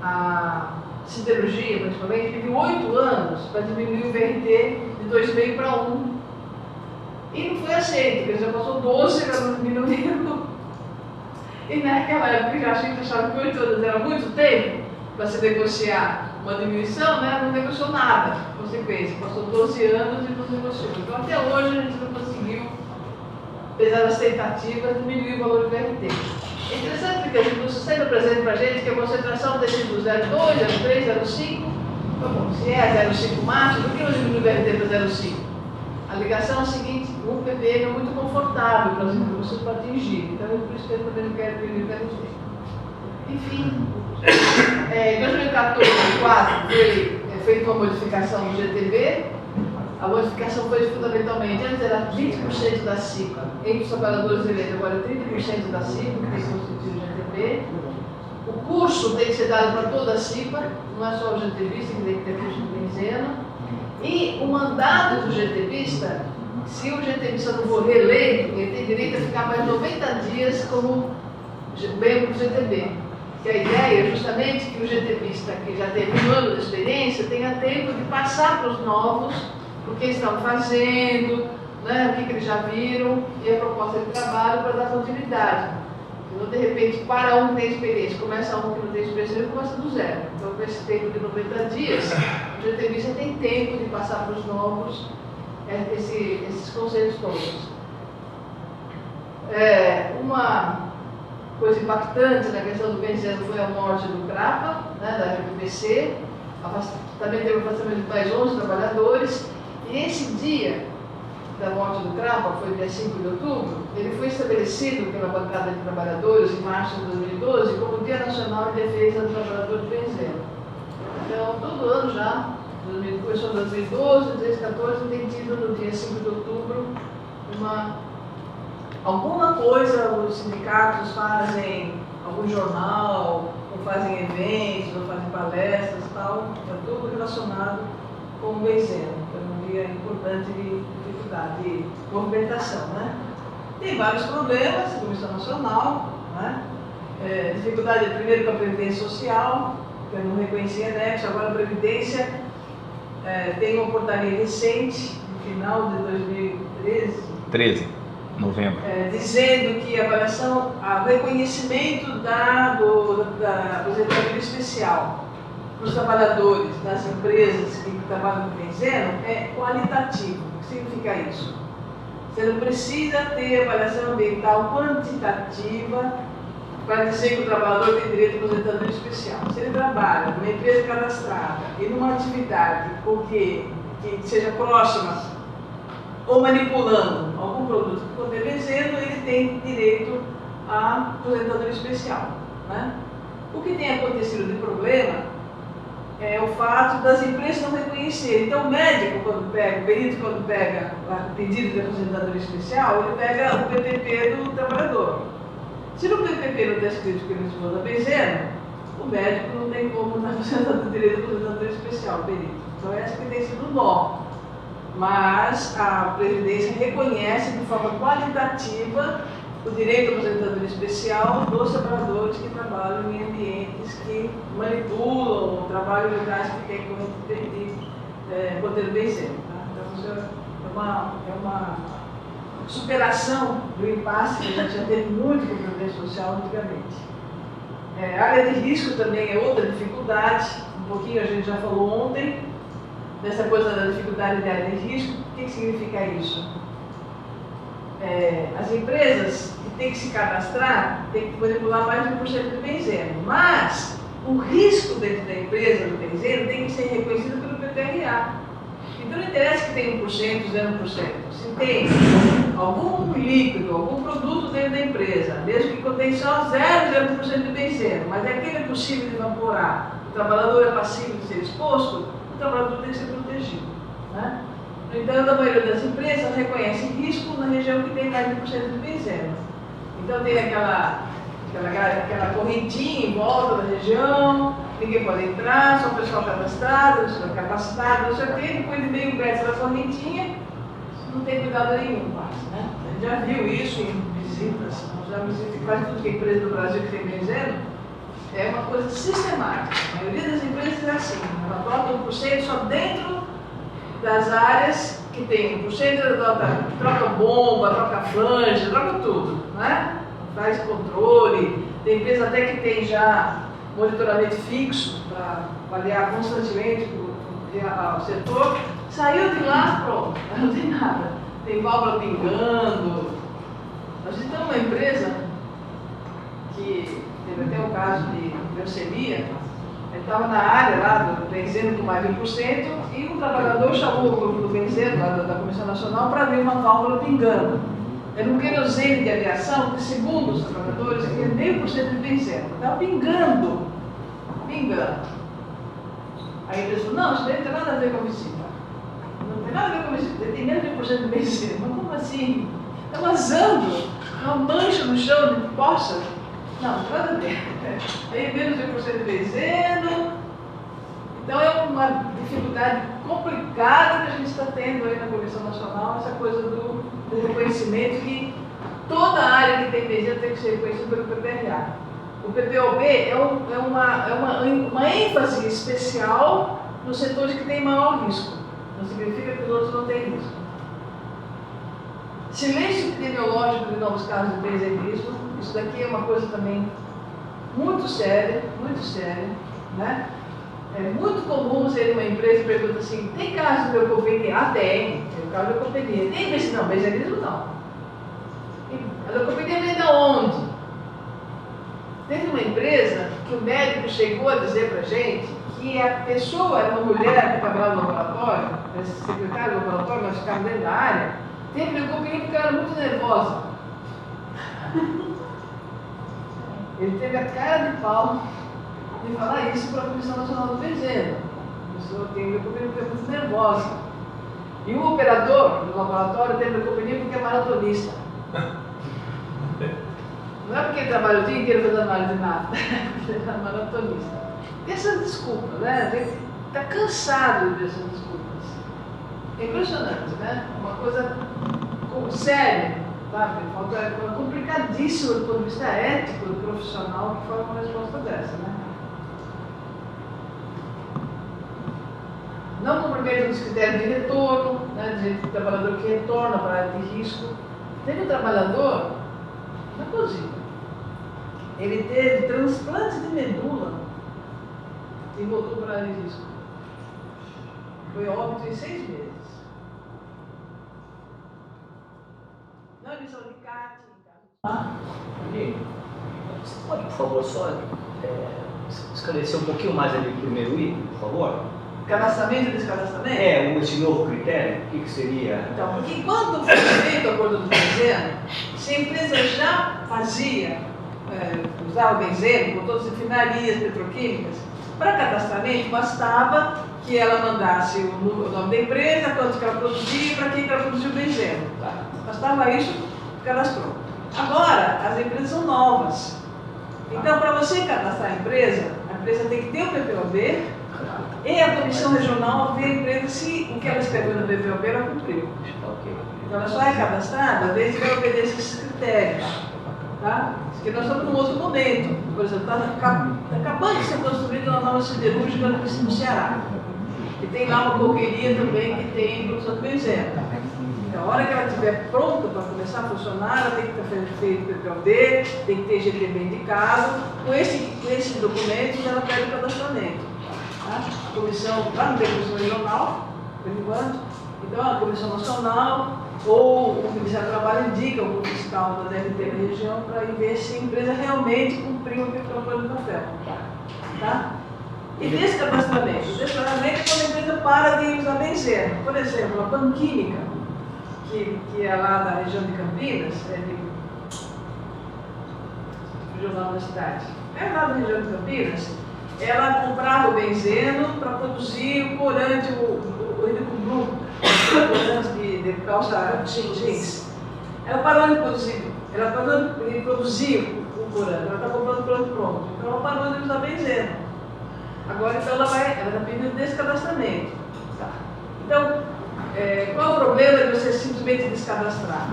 a siderurgia, principalmente, teve 8 anos para diminuir o VRT de 2,5 para 1. E não foi aceito, porque já passou 12 para não diminuir. E naquela época, a gente achava que 8 anos era muito tempo para se negociar uma diminuição, né? Não negociou nada, consequência. Passou 12 anos e não negociou. Então, até hoje, a gente não conseguiu, apesar das tentativas, diminuir o valor do VRT. É interessante porque a indústria sempre apresenta para a gente que a concentração tem sido 0,2, 0,3, 0,5. Tá bom, se é 0,5 máximo, por que não diminui o VRT para 0,5? A ligação é a seguinte: o ppm é muito confortável para as indústrias para atingir. Então, por isso que eu também não quero diminuir o VRT. Enfim, em 2014 e 2004 foi feita uma modificação do GTB. A modificação foi fundamentalmente, antes era 20% da CIPA entre os trabalhadores eleitos, agora 30% da CIPA, que tem constituído o GTB. O curso tem que ser dado para toda a CIPA, não é só o GTBista que tem que ter curso de benzeno. E o mandato do GTBista, se o GTBista não for reeleito, ele tem direito a ficar mais 90 dias como membro do GTB. Que a ideia é justamente que o GTBista, que já teve um ano de experiência, tenha tempo de passar para os novos o que eles estão fazendo, né, o que eles já viram, e a proposta de trabalho para dar continuidade. Então, de repente, para um que tem experiência, começa um que não tem experiência, ele começa do zero. Então, com esse tempo de 90 dias, o GTBista tem tempo de passar para os novos esses conceitos todos. Uma coisa impactante na questão do benzeno foi a morte do CRAPA, né, da RPC. Também teve o afastamento de mais 11 trabalhadores. E esse dia da morte do CRAPA, foi dia 5 de outubro, ele foi estabelecido pela bancada de trabalhadores em março de 2012 como Dia Nacional de Defesa do Trabalhador de Benzeno. Então, todo ano já, começou em 2012, 2014, tem tido no dia 5 de outubro alguma coisa, os sindicatos fazem algum jornal, ou fazem eventos, ou fazem palestras e tal, é tudo relacionado com o benzeno. Então, um dia importante de dificuldade, de movimentação, né? Tem vários problemas, a Comissão Nacional, né? Dificuldade primeiro com a Previdência Social, que eu não reconhecia anexo, agora a Previdência tem uma portaria recente, no final de 2013, novembro. Dizendo que a avaliação, o reconhecimento da aposentadoria especial para os trabalhadores das empresas que trabalham com benzeno é qualitativo. O que significa isso? Você não precisa ter avaliação ambiental quantitativa para dizer que o trabalhador tem direito à aposentadoria especial. Se ele trabalha numa empresa cadastrada e numa atividade que seja próxima ou manipulando algum produto que contém benzeno, ele tem direito à aposentadoria especial, né? O que tem acontecido de problema é o fato das empresas não reconhecerem. Então, o médico, o perito, quando pega o pedido de aposentadoria especial, ele pega o PPP do trabalhador. Se no PPP não está escrito que ele usa benzeno, o médico não tem como dar direito à aposentadoria especial, o perito. Então, essa que tem sido o nó. Mas a Previdência reconhece de forma qualitativa o direito à aposentadoria especial dos trabalhadores que trabalham em ambientes que manipulam ou trabalham em lugares que têm conter benzeno. Tá? Então, isso é uma superação do impasse que a gente já teve muito com a Previdência Social antigamente. A área de risco também é outra dificuldade, um pouquinho a gente já falou ontem, dessa coisa da dificuldade de área de risco. O que significa isso? As empresas que têm que se cadastrar têm que manipular mais de 1% de benzeno, mas o risco dentro da empresa do benzeno tem que ser reconhecido pelo PPRA. Então não interessa que tenha 1%, 0%. Se tem algum líquido, algum produto dentro da empresa, mesmo que contenha só 0,0% de benzeno, mas aquele é possível de evaporar, o trabalhador é passível de ser exposto, o trabalhador tem que ser protegido, né? No entanto, a maioria das empresas reconhece risco na região que tem mais de 1% de benzeno. Então tem aquela correntinha em volta da região, ninguém pode entrar, só o pessoal cadastrado, capacitado, não sei o quê, depois de meio metro da correntinha, não tem cuidado nenhum quase, né? A gente já viu isso em visitas, já visitei quase tudo que é empresa do Brasil que tem benzeno, é uma coisa sistemática. A maioria das empresas é assim, ela bota 1% só dentro das áreas que tem 1%, troca bomba, troca flange, troca tudo, né? Faz controle, tem empresa até que tem já monitoramento fixo para avaliar constantemente o setor, saiu de lá, pronto, não tem nada, tem válvula pingando. A gente tem uma empresa que teve até um caso de leucemia, ele estava na área lá do benzeno com mais de 1% e um trabalhador chamou o grupo do benzeno lá da Comissão Nacional para ver uma válvula pingando. Era um querosene de aviação que, segundo os trabalhadores, tinha 0,5% de benzeno. Estava pingando. Aí eles falaram, não, isso daí não tem nada a ver com a visita. Não tem nada a ver com a visita, tem menos de 1% de benzeno. Mas como assim? Está vazando, uma mancha no chão de poça. Não, não tem nada a ver. Aí menos de 1% de benzeno. Então é uma dificuldade complicada que a gente está tendo aí na Comissão Nacional, essa coisa do reconhecimento que toda área que tem benzeno tem que ser reconhecida pelo PPRA. O PPOB é uma ênfase especial nos setores que têm maior risco. Não significa que os outros não têm risco. Silêncio epidemiológico de novos casos de benzenismo, isso daqui é uma coisa também muito séria, né? É muito comum você ir numa empresa e pergunta assim, tem caso de leucopenia? Ah, tem caso de leucopenia. Tem benzenismo? Não, benzenismo não. A leucopenia vem de onde? Teve uma empresa que o médico chegou a dizer pra gente que a pessoa era uma mulher que trabalhava no laboratório, secretária do laboratório, nós ficávamos dentro da área, teve leucopenia porque ela era muito nervosa. Ele teve a cara de pau de falar isso para a Comissão Nacional do Benzeno. A pessoa tem leucopenia porque é muito nervosa. E o operador do laboratório teve leucopenia porque é maratonista. Não é porque ele trabalha o dia inteiro fazendo análise de nada, ele é maratonista. E essas desculpas, né? A gente está cansado dessas desculpas. É impressionante, né? Uma coisa séria, sabe? É complicadíssimo do ponto de vista ético, do profissional, que fala uma resposta dessa, né? Não cumprimento dos critérios de retorno, né? De trabalhador que retorna para a área de risco. Teve um trabalhador na cozinha. Ele teve transplante de medula e voltou para a área de risco. Foi óbito em 6 meses. Não emissão de CAT. Você pode, por favor, só esclarecer um pouquinho mais ali o primeiro item, por favor? Cadastramento e descadastramento? Esse novo critério, o que seria? Então, porque quando foi feito o acordo do benzeno, se a empresa já fazia, usava benzeno com todas as refinarias petroquímicas, para cadastramento bastava que ela mandasse o nome da empresa, quanto que ela produzia e para quem que ela produziu o benzeno. Tá? Bastava isso, cadastrou. Agora, as empresas são novas. Então, para você cadastrar a empresa tem que ter o PPOB e a Comissão Regional ver a empresa se o que ela escreveu no PPOB ela cumpriu. Então, ela só é cadastrada desde que ela obedeça esses critérios. Tá? Porque nós estamos num outro momento. Por exemplo, está acabando de ser construída uma nova siderúrgica no Ceará. E tem lá uma coqueria também que tem produção de benzeno. Então, a hora que ela estiver pronta para começar a funcionar, ela tem que estar feito o PPOB, tem que ter GTB indicado. Com esse documento, ela pede o cadastramento. Tá? A comissão, lá no Comissão Regional, por enquanto, então a Comissão Nacional ou o Ministério do Trabalho indica o fiscal da DRT da região para ir ver se a empresa realmente cumpriu o que propôs no papel. Tá? E descadastramento? O descadastramento é quando a empresa para de usar benzeno. Por exemplo, a Panquímica, que é lá da região de Campinas, regional da cidade, é lá da região de Campinas, ela comprava o benzeno para produzir o corante, o Ridicublu, de calça jeans. Ela parou de produzir, o corante, ela está comprando o corante pronto. Então ela parou de usar benzeno. Agora, então, ela está pedindo descadastramento. Tá. Então, qual é o problema de você simplesmente descadastrar?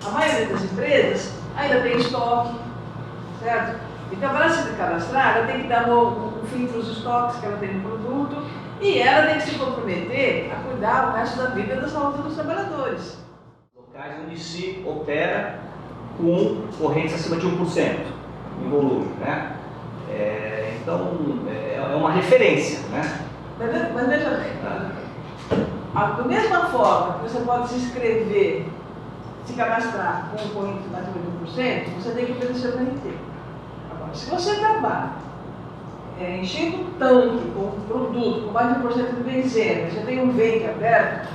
A maioria das empresas ainda tem estoque, certo? Então, para se cadastrar, ela tem que dar um filtro dos estoques que ela tem no produto e ela tem que se comprometer a cuidar o resto da vida da saúde dos trabalhadores. Locais onde se opera com correntes acima de 1% em volume, né? Então, é uma referência, né? Mas veja bem, da mesma forma que você pode se inscrever, se cadastrar com corrente acima de 1%, você tem que obedecer o RT. Agora, se você trabalha enchendo um tanque com um produto com mais de 1% de benzena, você tem um ventre aberto,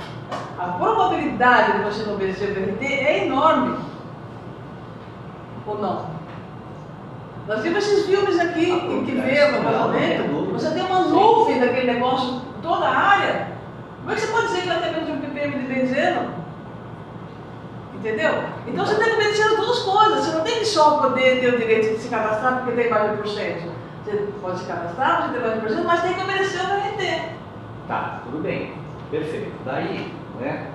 a probabilidade de você não obedecer o RT é enorme. Ou não? Nós vimos esses filmes aqui que vê no apartamento, você tem uma nuvem daquele negócio em toda a área. Como é que você pode dizer que ela tem menos de 1 ppm de benzeno? Entendeu? Então você tem que obedecer as duas coisas. Você não tem que só poder ter o direito de se cadastrar porque tem mais de 1%. Você pode se cadastrar, você tem mais de 1%, mas tem que obedecer o RT. Tá, tudo bem. Perfeito. Daí, né,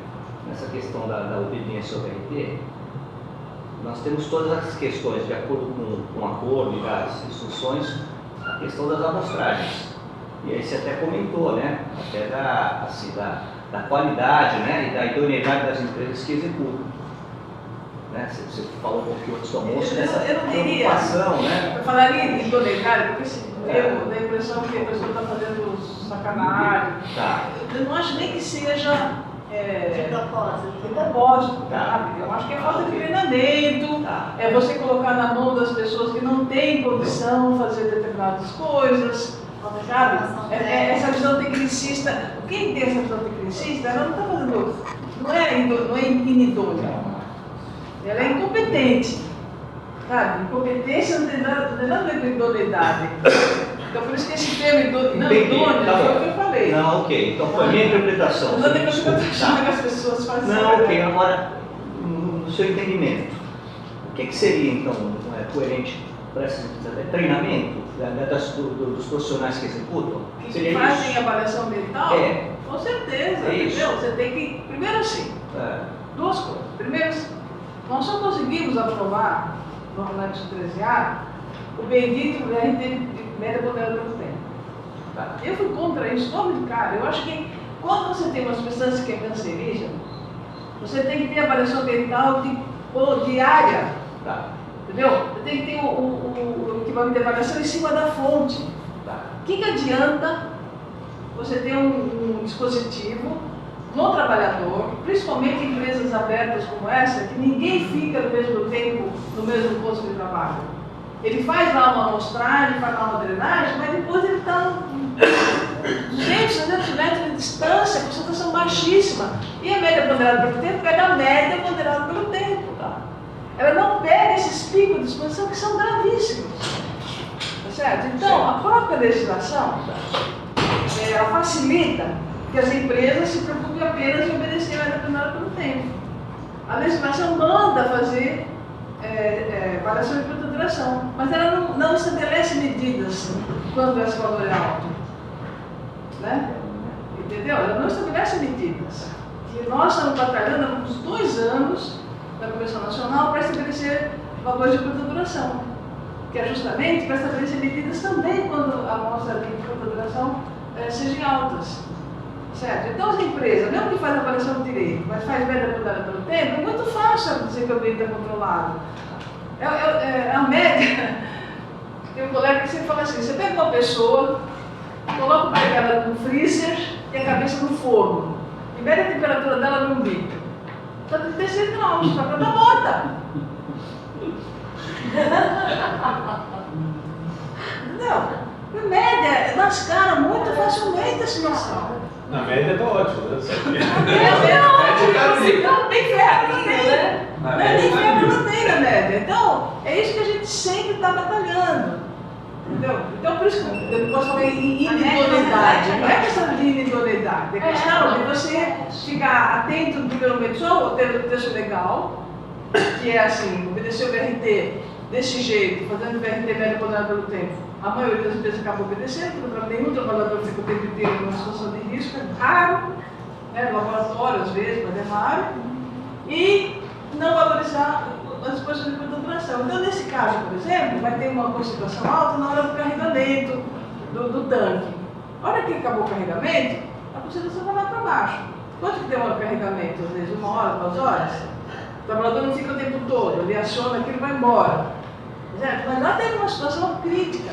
nessa questão da obediência ao RT, nós temos todas as questões, de acordo com o acordo e as instruções, a questão das amostragens. E aí você até comentou, né, até da qualidade, né, e da idoneidade das empresas que executam. Né? Você falou um pouquinho antes do almoço dessa preocupação, né? Eu falaria de idoneidade, porque eu dá a impressão que a pessoa está fazendo sacanagem. Tá. Eu não acho nem que seja de propósito. Sabe? Eu acho que é falta de treinamento, Tá. é você colocar na mão das pessoas que não têm condição de fazer determinadas coisas. Sabe? Essa visão tecnicista, quem tem essa visão tecnicista, ela não está fazendo, não é inidônea, ela é incompetente, sabe? Incompetência não tem nada a ver com idoneidade. Então por isso que esse termo idônea foi o que eu falei. Não, ok, então foi a minha interpretação. Não tem que que as pessoas fazem. Não, ok, agora, no seu entendimento, o que seria então coerente para essa treinamento dos profissionais que executam? Que fazem avaliação ambiental? Com certeza, entendeu? Você tem que, primeiro assim, duas coisas. Primeiro, nós só conseguimos aprovar no anexo 13A o bendito RT de média ponderada pelo tempo. Tá. Eu fui contra isso logo de cara. Eu acho que quando você tem uma substância que é cancerígena, você tem que ter avaliação ambiental diária. Tá. Entendeu? Você tem que ter o equipamento de avaliação em cima da fonte. Tá. O que adianta você ter um dispositivo no trabalhador, principalmente em empresas abertas como essa, que ninguém fica ao mesmo tempo no mesmo posto de trabalho. Ele faz lá uma amostragem, faz lá uma drenagem, mas depois ele está a 200, 300 metros de distância, a concentração baixíssima. E a média ponderada pelo tempo pega a média ponderada pelo tempo. Tá? Ela não pega esses picos de exposição que são gravíssimos. Tá certo? Então, a própria legislação, ela facilita que as empresas se preocupem apenas em obedecer a média ponderada pelo tempo. A legislação manda fazer avaliação de curta duração, mas ela não estabelece medidas quando esse valor é alto. Né? Entendeu? Ela não estabelece medidas. E nós estamos batalhando há uns 2 anos da Comissão Nacional para estabelecer valores de curta duração, que é justamente para estabelecer medidas também quando a amostra de curta duração sejam altas. Certo? Então as empresas, mesmo que faz a avaliação do direito, mas faz média ponderada pelo tempo, é muito fácil dizer que o ambiente está controlado. A média, tem um colega que sempre fala assim, você pega uma pessoa, coloca o pé dela no freezer e a cabeça no forno, e mede a temperatura dela no umbigo. Está 36 graus, está para dar morta. Não. A média mascara muito facilmente a situação. Na média tá ótimo, né? Não, nem ferro não tem, né? Nem ferro não tem na média. Então, é isso que a gente sempre está batalhando. Entendeu? Então, por isso que eu posso falar em inidoneidade. Não é questão de inidoneidade, é questão de você ficar atento, primeiramente, só ter o texto legal, que é assim, obedecer o VRT desse jeito, fazendo o VRT médio ponderado pelo tempo. A maioria das empresas acaba obedecendo, porque nenhum trabalhador fica o tempo inteiro numa situação de risco, é raro, né? Laboratório às vezes, mas é raro, e não valorizar as disposições de curta duração. Então, nesse caso, por exemplo, vai ter uma concentração alta na hora do carregamento do tanque. A hora que acabou o carregamento, a concentração vai lá para baixo. Quanto que demora o carregamento? Às vezes 1 hora, 2 horas? O trabalhador não fica o tempo todo, ele aciona aquilo e vai embora. Certo? Mas lá tem uma situação crítica.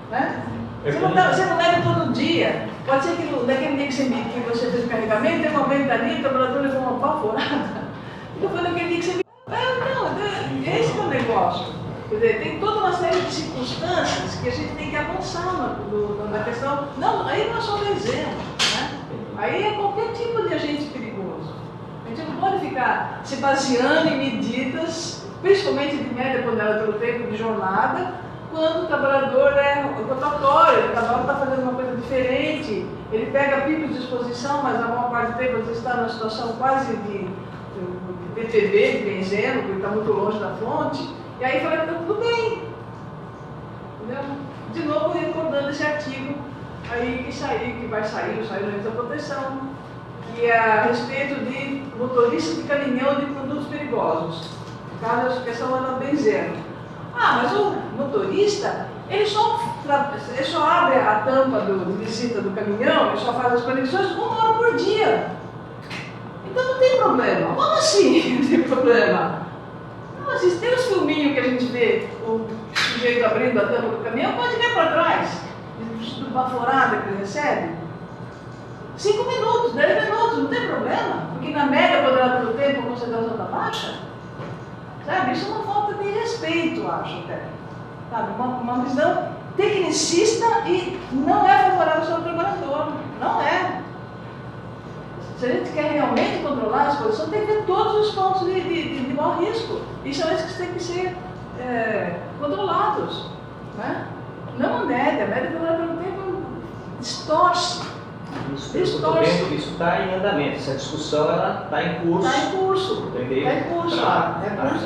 Né? Você não leva todo dia. Pode ser que naquele dia que você fez o carregamento, tem uma ventania, o trabalhador levou uma baforada. Então foi naquele dia que você... esse é o negócio. Quer dizer, tem toda uma série de circunstâncias que a gente tem que avançar na questão. Não, aí não é só desenho, né? Aí é qualquer tipo de agente perigoso. A gente não pode ficar se baseando em medidas, principalmente de média ponderada pelo tempo de jornada, quando o trabalhador é rotatório, cada hora está fazendo uma coisa diferente, ele pega picos de exposição, mas a maior parte do tempo ele está numa situação quase de PTB, de benzeno, porque está muito longe da fonte, e aí fala que está tudo bem. Entendeu? De novo, recordando esse artigo aí que vai sair na lei da proteção, que é a respeito de motorista de caminhão de produtos perigosos. No caso, a questão era benzeno. Ah, mas o motorista, ele só abre a tampa de visita do caminhão, ele só faz as conexões 1 hora por dia. Então não tem problema. Como assim não tem problema? Não, assim, tem os filminhos que a gente vê, o sujeito abrindo a tampa do caminhão, pode ver para trás, do baforada que ele recebe. 5 minutos, 10 minutos, não tem problema. Porque na média quadrada pelo tempo a concentração está baixa. Sabe? Isso é uma falta de respeito, acho até. Sabe? Uma visão tecnicista e não é favorável ao seu trabalhador. Não é. Se a gente quer realmente controlar a exposição, tem que ter todos os pontos de maior risco. E são esses que têm que ser controlados. Né? Não a média quadrada pelo tempo distorce. Isso está em andamento, essa discussão está em curso. Está em curso. Entendeu? Está em curso.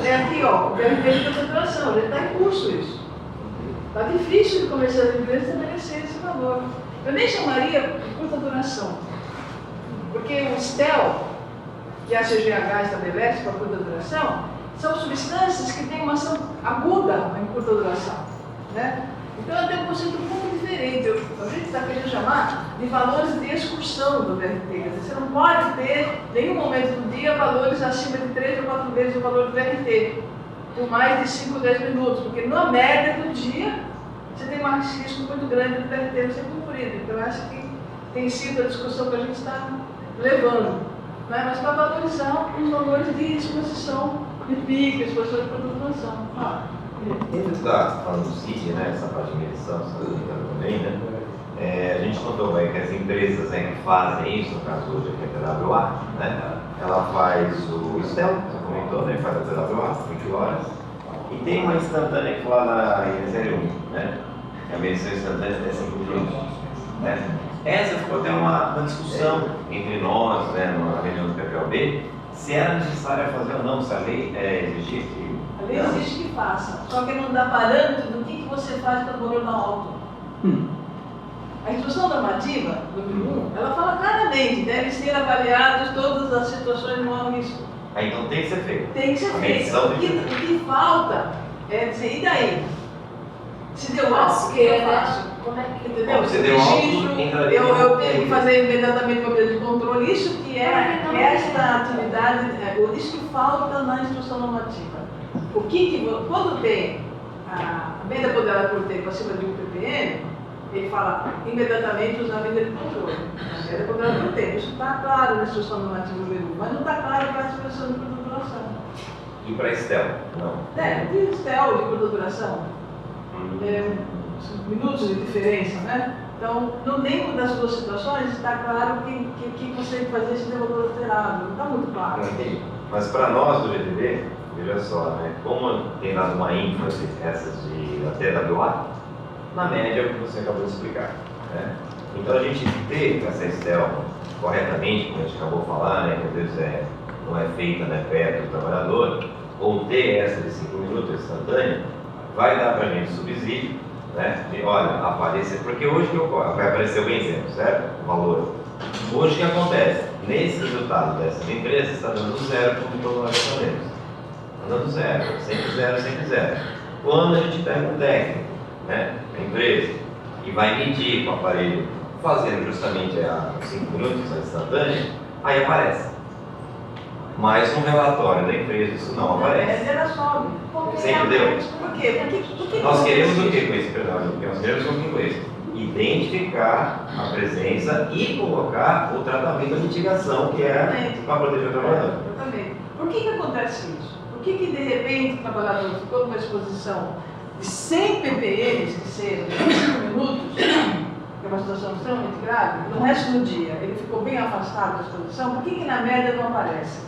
É aqui, ó, o vermelho da concentração, já está em curso isso. Está difícil de começar as empresas a estabelecer esse valor. Eu nem chamaria de curta duração, porque o STEL, que a CGH estabelece para curta duração, são substâncias que têm uma ação aguda em curta duração. Né? Então, ela tem um conceito um pouco diferente. A gente está querendo chamar de valores de excursão do VRT. Quer dizer, você não pode ter, em nenhum momento do dia, valores acima de 3 ou 4 vezes o valor do VRT, por mais de 5 ou 10 minutos, porque na média do dia, você tem um risco muito grande do VRT não ser cumprido. Então, acho que tem sido a discussão que a gente está levando. Né? Mas para valorizar os valores de exposição de pico, exposição de produção. Ele está falando do CID, né, essa parte de medição, também, né? A gente contou que as empresas que fazem isso, no caso hoje aqui é a PWA, né? Ela faz o STEL, você comentou, né? Faz a PWA, 20 horas. E tem uma instantânea que lá na IN01, né? A medição instantânea é 5 minutos. Né? Essa ficou até uma discussão entre nós, né, na reunião do PPLB, se era necessário fazer ou não, se a lei exigia que. A lei exige que faça, só que não dá parâmetro do que você faz para o valor na alta. A instrução normativa, número 1, ela fala claramente, devem ser avaliadas todas as situações de maior risco. Então tem que ser feito. Tem que ser feito. O que falta é dizer, e daí? Se deu alto, o que eu faço? Como é que... Entendeu? Se deu alto, eu tenho que fazer imediatamente uma medida de controle, isso que é esta atividade, isso que falta na instrução normativa. Quando tem a medida ponderada por tempo acima de 1 ppm, ele fala imediatamente usar a medida de controle. A medida ponderada por tempo. Isso está claro na instrução normativa número 1, mas não está claro para a expressão de curta duração. E para STEL? Não. De STEL de curta duração. Minutos de diferença, né? Então, no nenhuma das duas situações está claro que você tem que fazer esse valor alterado. Não está muito claro. Mas para nós do GTD, veja só, né? Como tem dado uma ênfase essas de TWA, na média é o que você acabou de explicar. Né? Então a gente ter essa STEL corretamente, como a gente acabou de falar, né? Que às vezes não é feita, né, perto do trabalhador, ou ter essa de 5 minutos instantânea, vai dar para a gente subsídio, né? E olha, aparecer, porque hoje que vai aparecer o benzeno, certo? O valor. Hoje o que acontece? Nesse resultado dessas empresas está dando zero, como todos nós sabemos. Está dando zero, sempre zero, sempre zero. Quando a gente pega um técnico, né, a empresa, e vai medir com o aparelho, fazendo justamente a 5 minutos, a instantânea, aí aparece. Mas no relatório da empresa isso não aparece. Ela sobe. Você entendeu? Por quê? Nós queremos o que com esse pedaço? Nós queremos o que com isso? Identificar a presença e colocar o tratamento da mitigação, que é para proteger o trabalhador. Exatamente. Por que acontece isso? Por que de repente o trabalhador ficou numa exposição de 100 ppm, que seja, de 5 minutos, que é uma situação extremamente grave, no resto do dia ele ficou bem afastado da exposição, por que na média não aparece?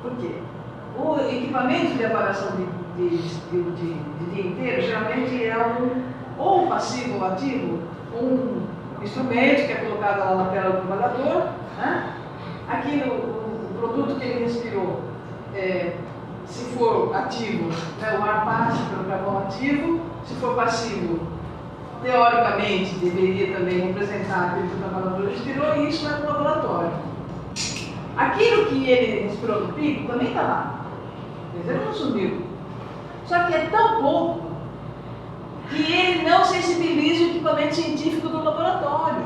Por quê? O equipamento de avaliação de dia inteiro geralmente é ou passivo ou ativo, um instrumento que é colocado lá na tela do trabalhador, né? Aquilo, o produto que ele respirou, se for ativo, né, o ar passa pelo carvão ativo, se for passivo, teoricamente deveria também representar aquilo que o trabalhador respirou, e isso é no laboratório. Aquilo que ele respirou no pico também está lá, mas ele não subiu. Só que é tão pouco que ele não sensibiliza o equipamento científico do laboratório.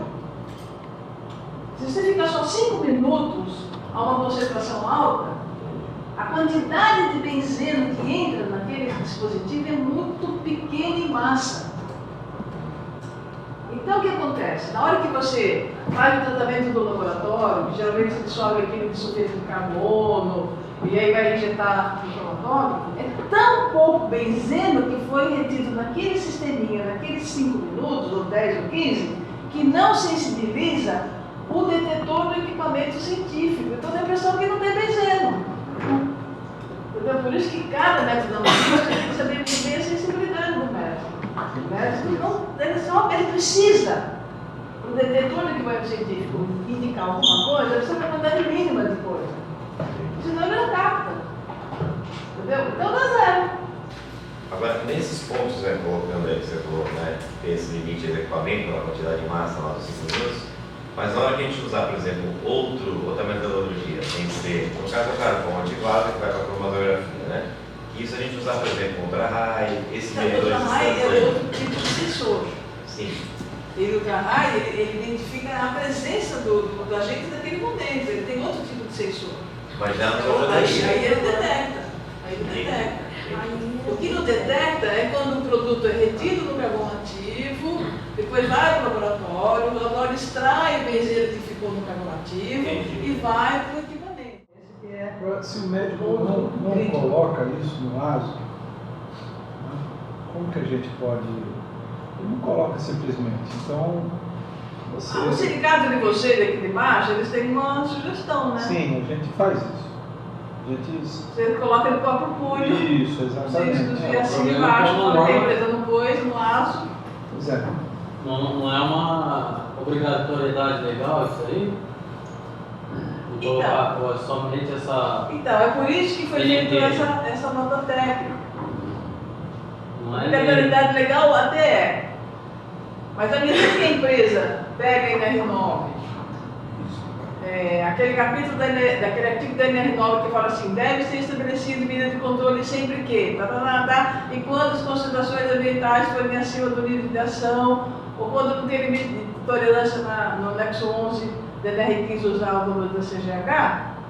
Se você ficar só 5 minutos a uma concentração alta, a quantidade de benzeno que entra naquele dispositivo é muito pequena em massa. Então o que acontece? Na hora que você faz o tratamento do laboratório, geralmente você dissolve aquele de sulfeto de carbono, e aí vai injetar no cromatógrafo, é tão pouco benzeno que foi retido naquele sisteminha, naqueles 5 minutos, ou 10 ou 15, que não sensibiliza o detetor do equipamento científico. Então dá a impressão que não tem benzeno. Então, por isso que cada método analítico tem que saber muito bem a sensibilidade do método. O método ele precisa, o detetor do equipamento científico indicar alguma coisa, ele precisa ter uma quantidade mínima de coisa. Senão ele não capta. Entendeu? Então dá zero. Agora, nesses pontos, colocando aí que você falou, né, esse limite de equipamento, a quantidade de massa lá dos 5 minutos, mas na hora que a gente usar, por exemplo, outra metodologia, tem que ser, no caso do carvão ativado, que vai para a cromatografia, né? Isso a gente usar, por exemplo, ultra-high, esse medidor de Ultra-high é outro tipo de sensor. Sim. E o ultra-high, ele identifica a presença do agente naquele momento, ele tem outro tipo de sensor. Mas já não ajudaria. Aí ele detecta. Aí ele detecta. O que não detecta é quando o produto é retido no carvão ativo, depois vai para o laboratório extrai o benzeno que ficou no carvão ativo e vai para o equipamento. Se o médico não coloca isso no ASO, como que a gente pode... Ele não coloca simplesmente. Então, você... O sindicato de vocês aqui de baixo, eles têm uma sugestão, né? Sim, a gente faz isso. Você coloca no próprio punho. Isso, exatamente. Você assim embaixo, quando a empresa não pôs, no aço. Pois é. Não é uma obrigatoriedade legal isso aí? Ou é somente essa... Então, é por isso que foi feita essa nota técnica. Não é Obrigatoriedade legal até é. Mas à medida que a empresa pega a NR9, aquele capítulo daquele artigo da NR9 que fala assim, deve ser estabelecido medida de controle sempre que, e quando as concentrações ambientais forem acima do nível de ação, ou quando não tem limite de tolerância no anexo 11 da NR15 usar o número da CGH,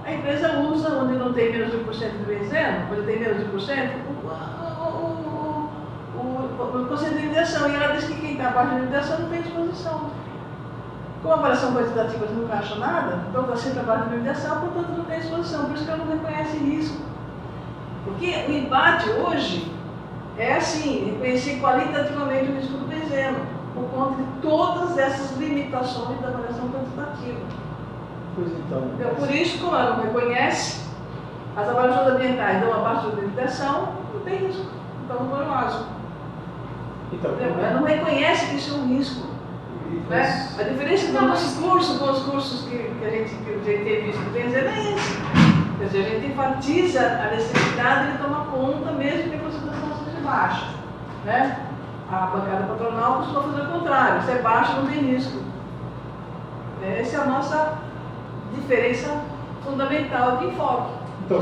a empresa usa, onde não tem menos de 1% de benzeno, quando tem menos de 1%, o conceito de limitação, e ela diz que quem está abaixo da limitação não tem exposição. Como a avaliação quantitativa nunca acha nada, então está sempre abaixo da limitação, portanto não tem exposição, por isso que ela não reconhece risco. Porque o embate hoje é assim, reconhecer qualitativamente o risco do benzeno, por conta de todas essas limitações da avaliação quantitativa. Pois então. Por isso, como ela não reconhece, as avaliações ambientais dão abaixo da limitação, não tem risco. Então não põe o ASO. Então, ela não reconhece que isso é um risco. Né? A diferença do nosso curso com os cursos que a gente tem visto no benzeno é esse. Quer dizer, a gente enfatiza a necessidade de tomar conta mesmo que a concentração seja baixa. Né? A bancada patronal costuma fazer o contrário, se é baixo não tem risco. Essa é a nossa diferença fundamental de enfoque. Então,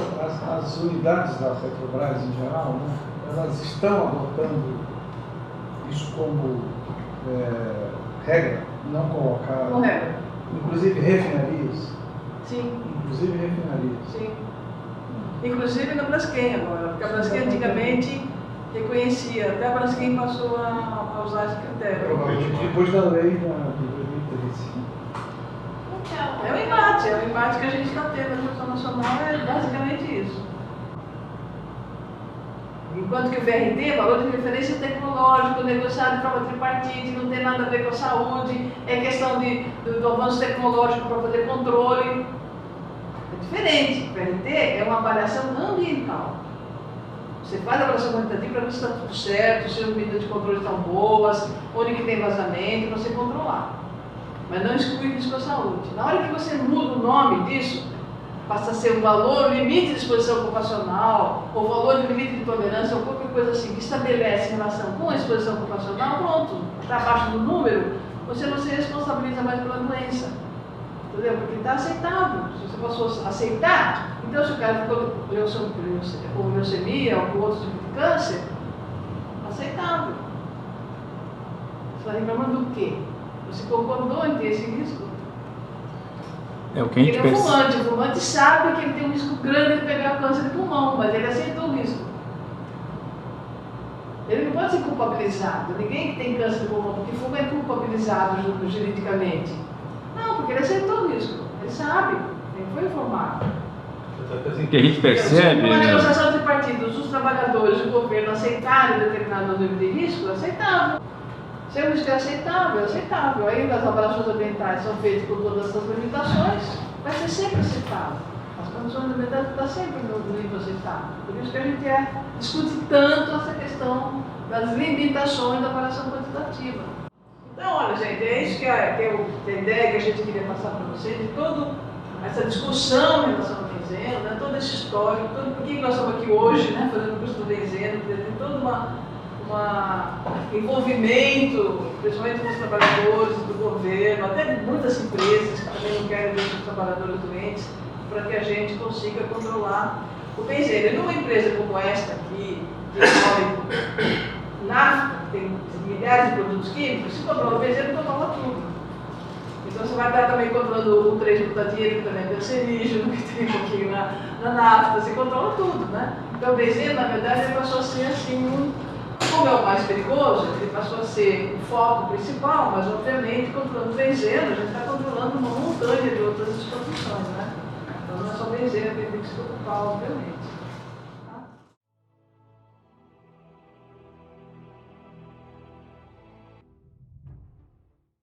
as unidades da Petrobras em geral, né, elas estão adotando isso como regra, não colocar, Com regra. inclusive refinarias, Sim, sim. inclusive na Braskem agora, porque a Braskem antigamente reconhecia, até a Braskem passou a usar esse critério. Provavelmente depois da lei de 2013. É um embate que a gente está tendo na Junta Nacional, é basicamente isso. Enquanto que o VRT, valor de referência tecnológico, negociado de forma tripartite, não tem nada a ver com a saúde, é questão do avanço tecnológico para fazer controle. É diferente. O VRT é uma avaliação ambiental. Você faz a avaliação quantitativa para ver se está tudo certo, se as medidas de controle estão boas, onde que tem vazamento, para você controlar. Mas não exclui risco à saúde. Na hora que você muda o nome disso, passa a ser o valor limite de exposição ocupacional, ou valor de limite de tolerância, ou qualquer coisa assim, que estabelece em relação com a exposição ocupacional, pronto, está abaixo do número, você não se responsabiliza mais pela doença. Entendeu? Porque está aceitável. Se você passou a aceitar, então se o cara ficou com leucemia ou com outros tipos de câncer, aceitável. Você está reclamando do quê? Você concordou em ter esse risco? É o que a gente Ele é pensa. fumante, o fumante sabe que ele tem um risco grande de pegar câncer de pulmão, mas ele aceitou o risco. Ele não pode ser culpabilizado. Ninguém que tem câncer de pulmão porque fuma é culpabilizado juridicamente. Não, porque ele aceitou o risco. Ele sabe, ele foi informado. O que a gente percebe, Se uma né? negociação de partidos, os trabalhadores e o governo aceitarem determinado nível de risco, é aceitável. Se o risco é aceitável, é aceitável. Aí as avaliações ambientais são feitas com todas essas limitações, vai ser sempre aceitável. As condições ambientais estão sempre no nível aceitável. Por isso que a gente discute tanto essa questão das limitações da avaliação quantitativa. Então, olha, gente, é isso que é a ideia que a gente queria passar para vocês, de toda essa discussão em relação ao benzeno, né, todo esse histórico, por que nós estamos aqui hoje, né, fazendo o curso do benzeno, tem todo um envolvimento, principalmente dos trabalhadores, do governo, até de muitas empresas que também não querem ver os trabalhadores doentes, para que a gente consiga controlar o benzeno. E numa empresa como esta aqui, que envolve nafta, tem milhares de produtos químicos, se controla o benzeno, controla tudo. Então você vai estar também controlando o 3-butadieno, que também é cancerígeno, que tem um pouquinho na nafta, você controla tudo, né? Então o benzeno, na verdade, ele passou a ser assim, como é o mais perigoso, ele passou a ser o foco principal, mas obviamente controlando o benzeno, a gente está controlando uma montanha de outras exposições, né? Então não é só o benzeno que a gente tem que se preocupar, obviamente.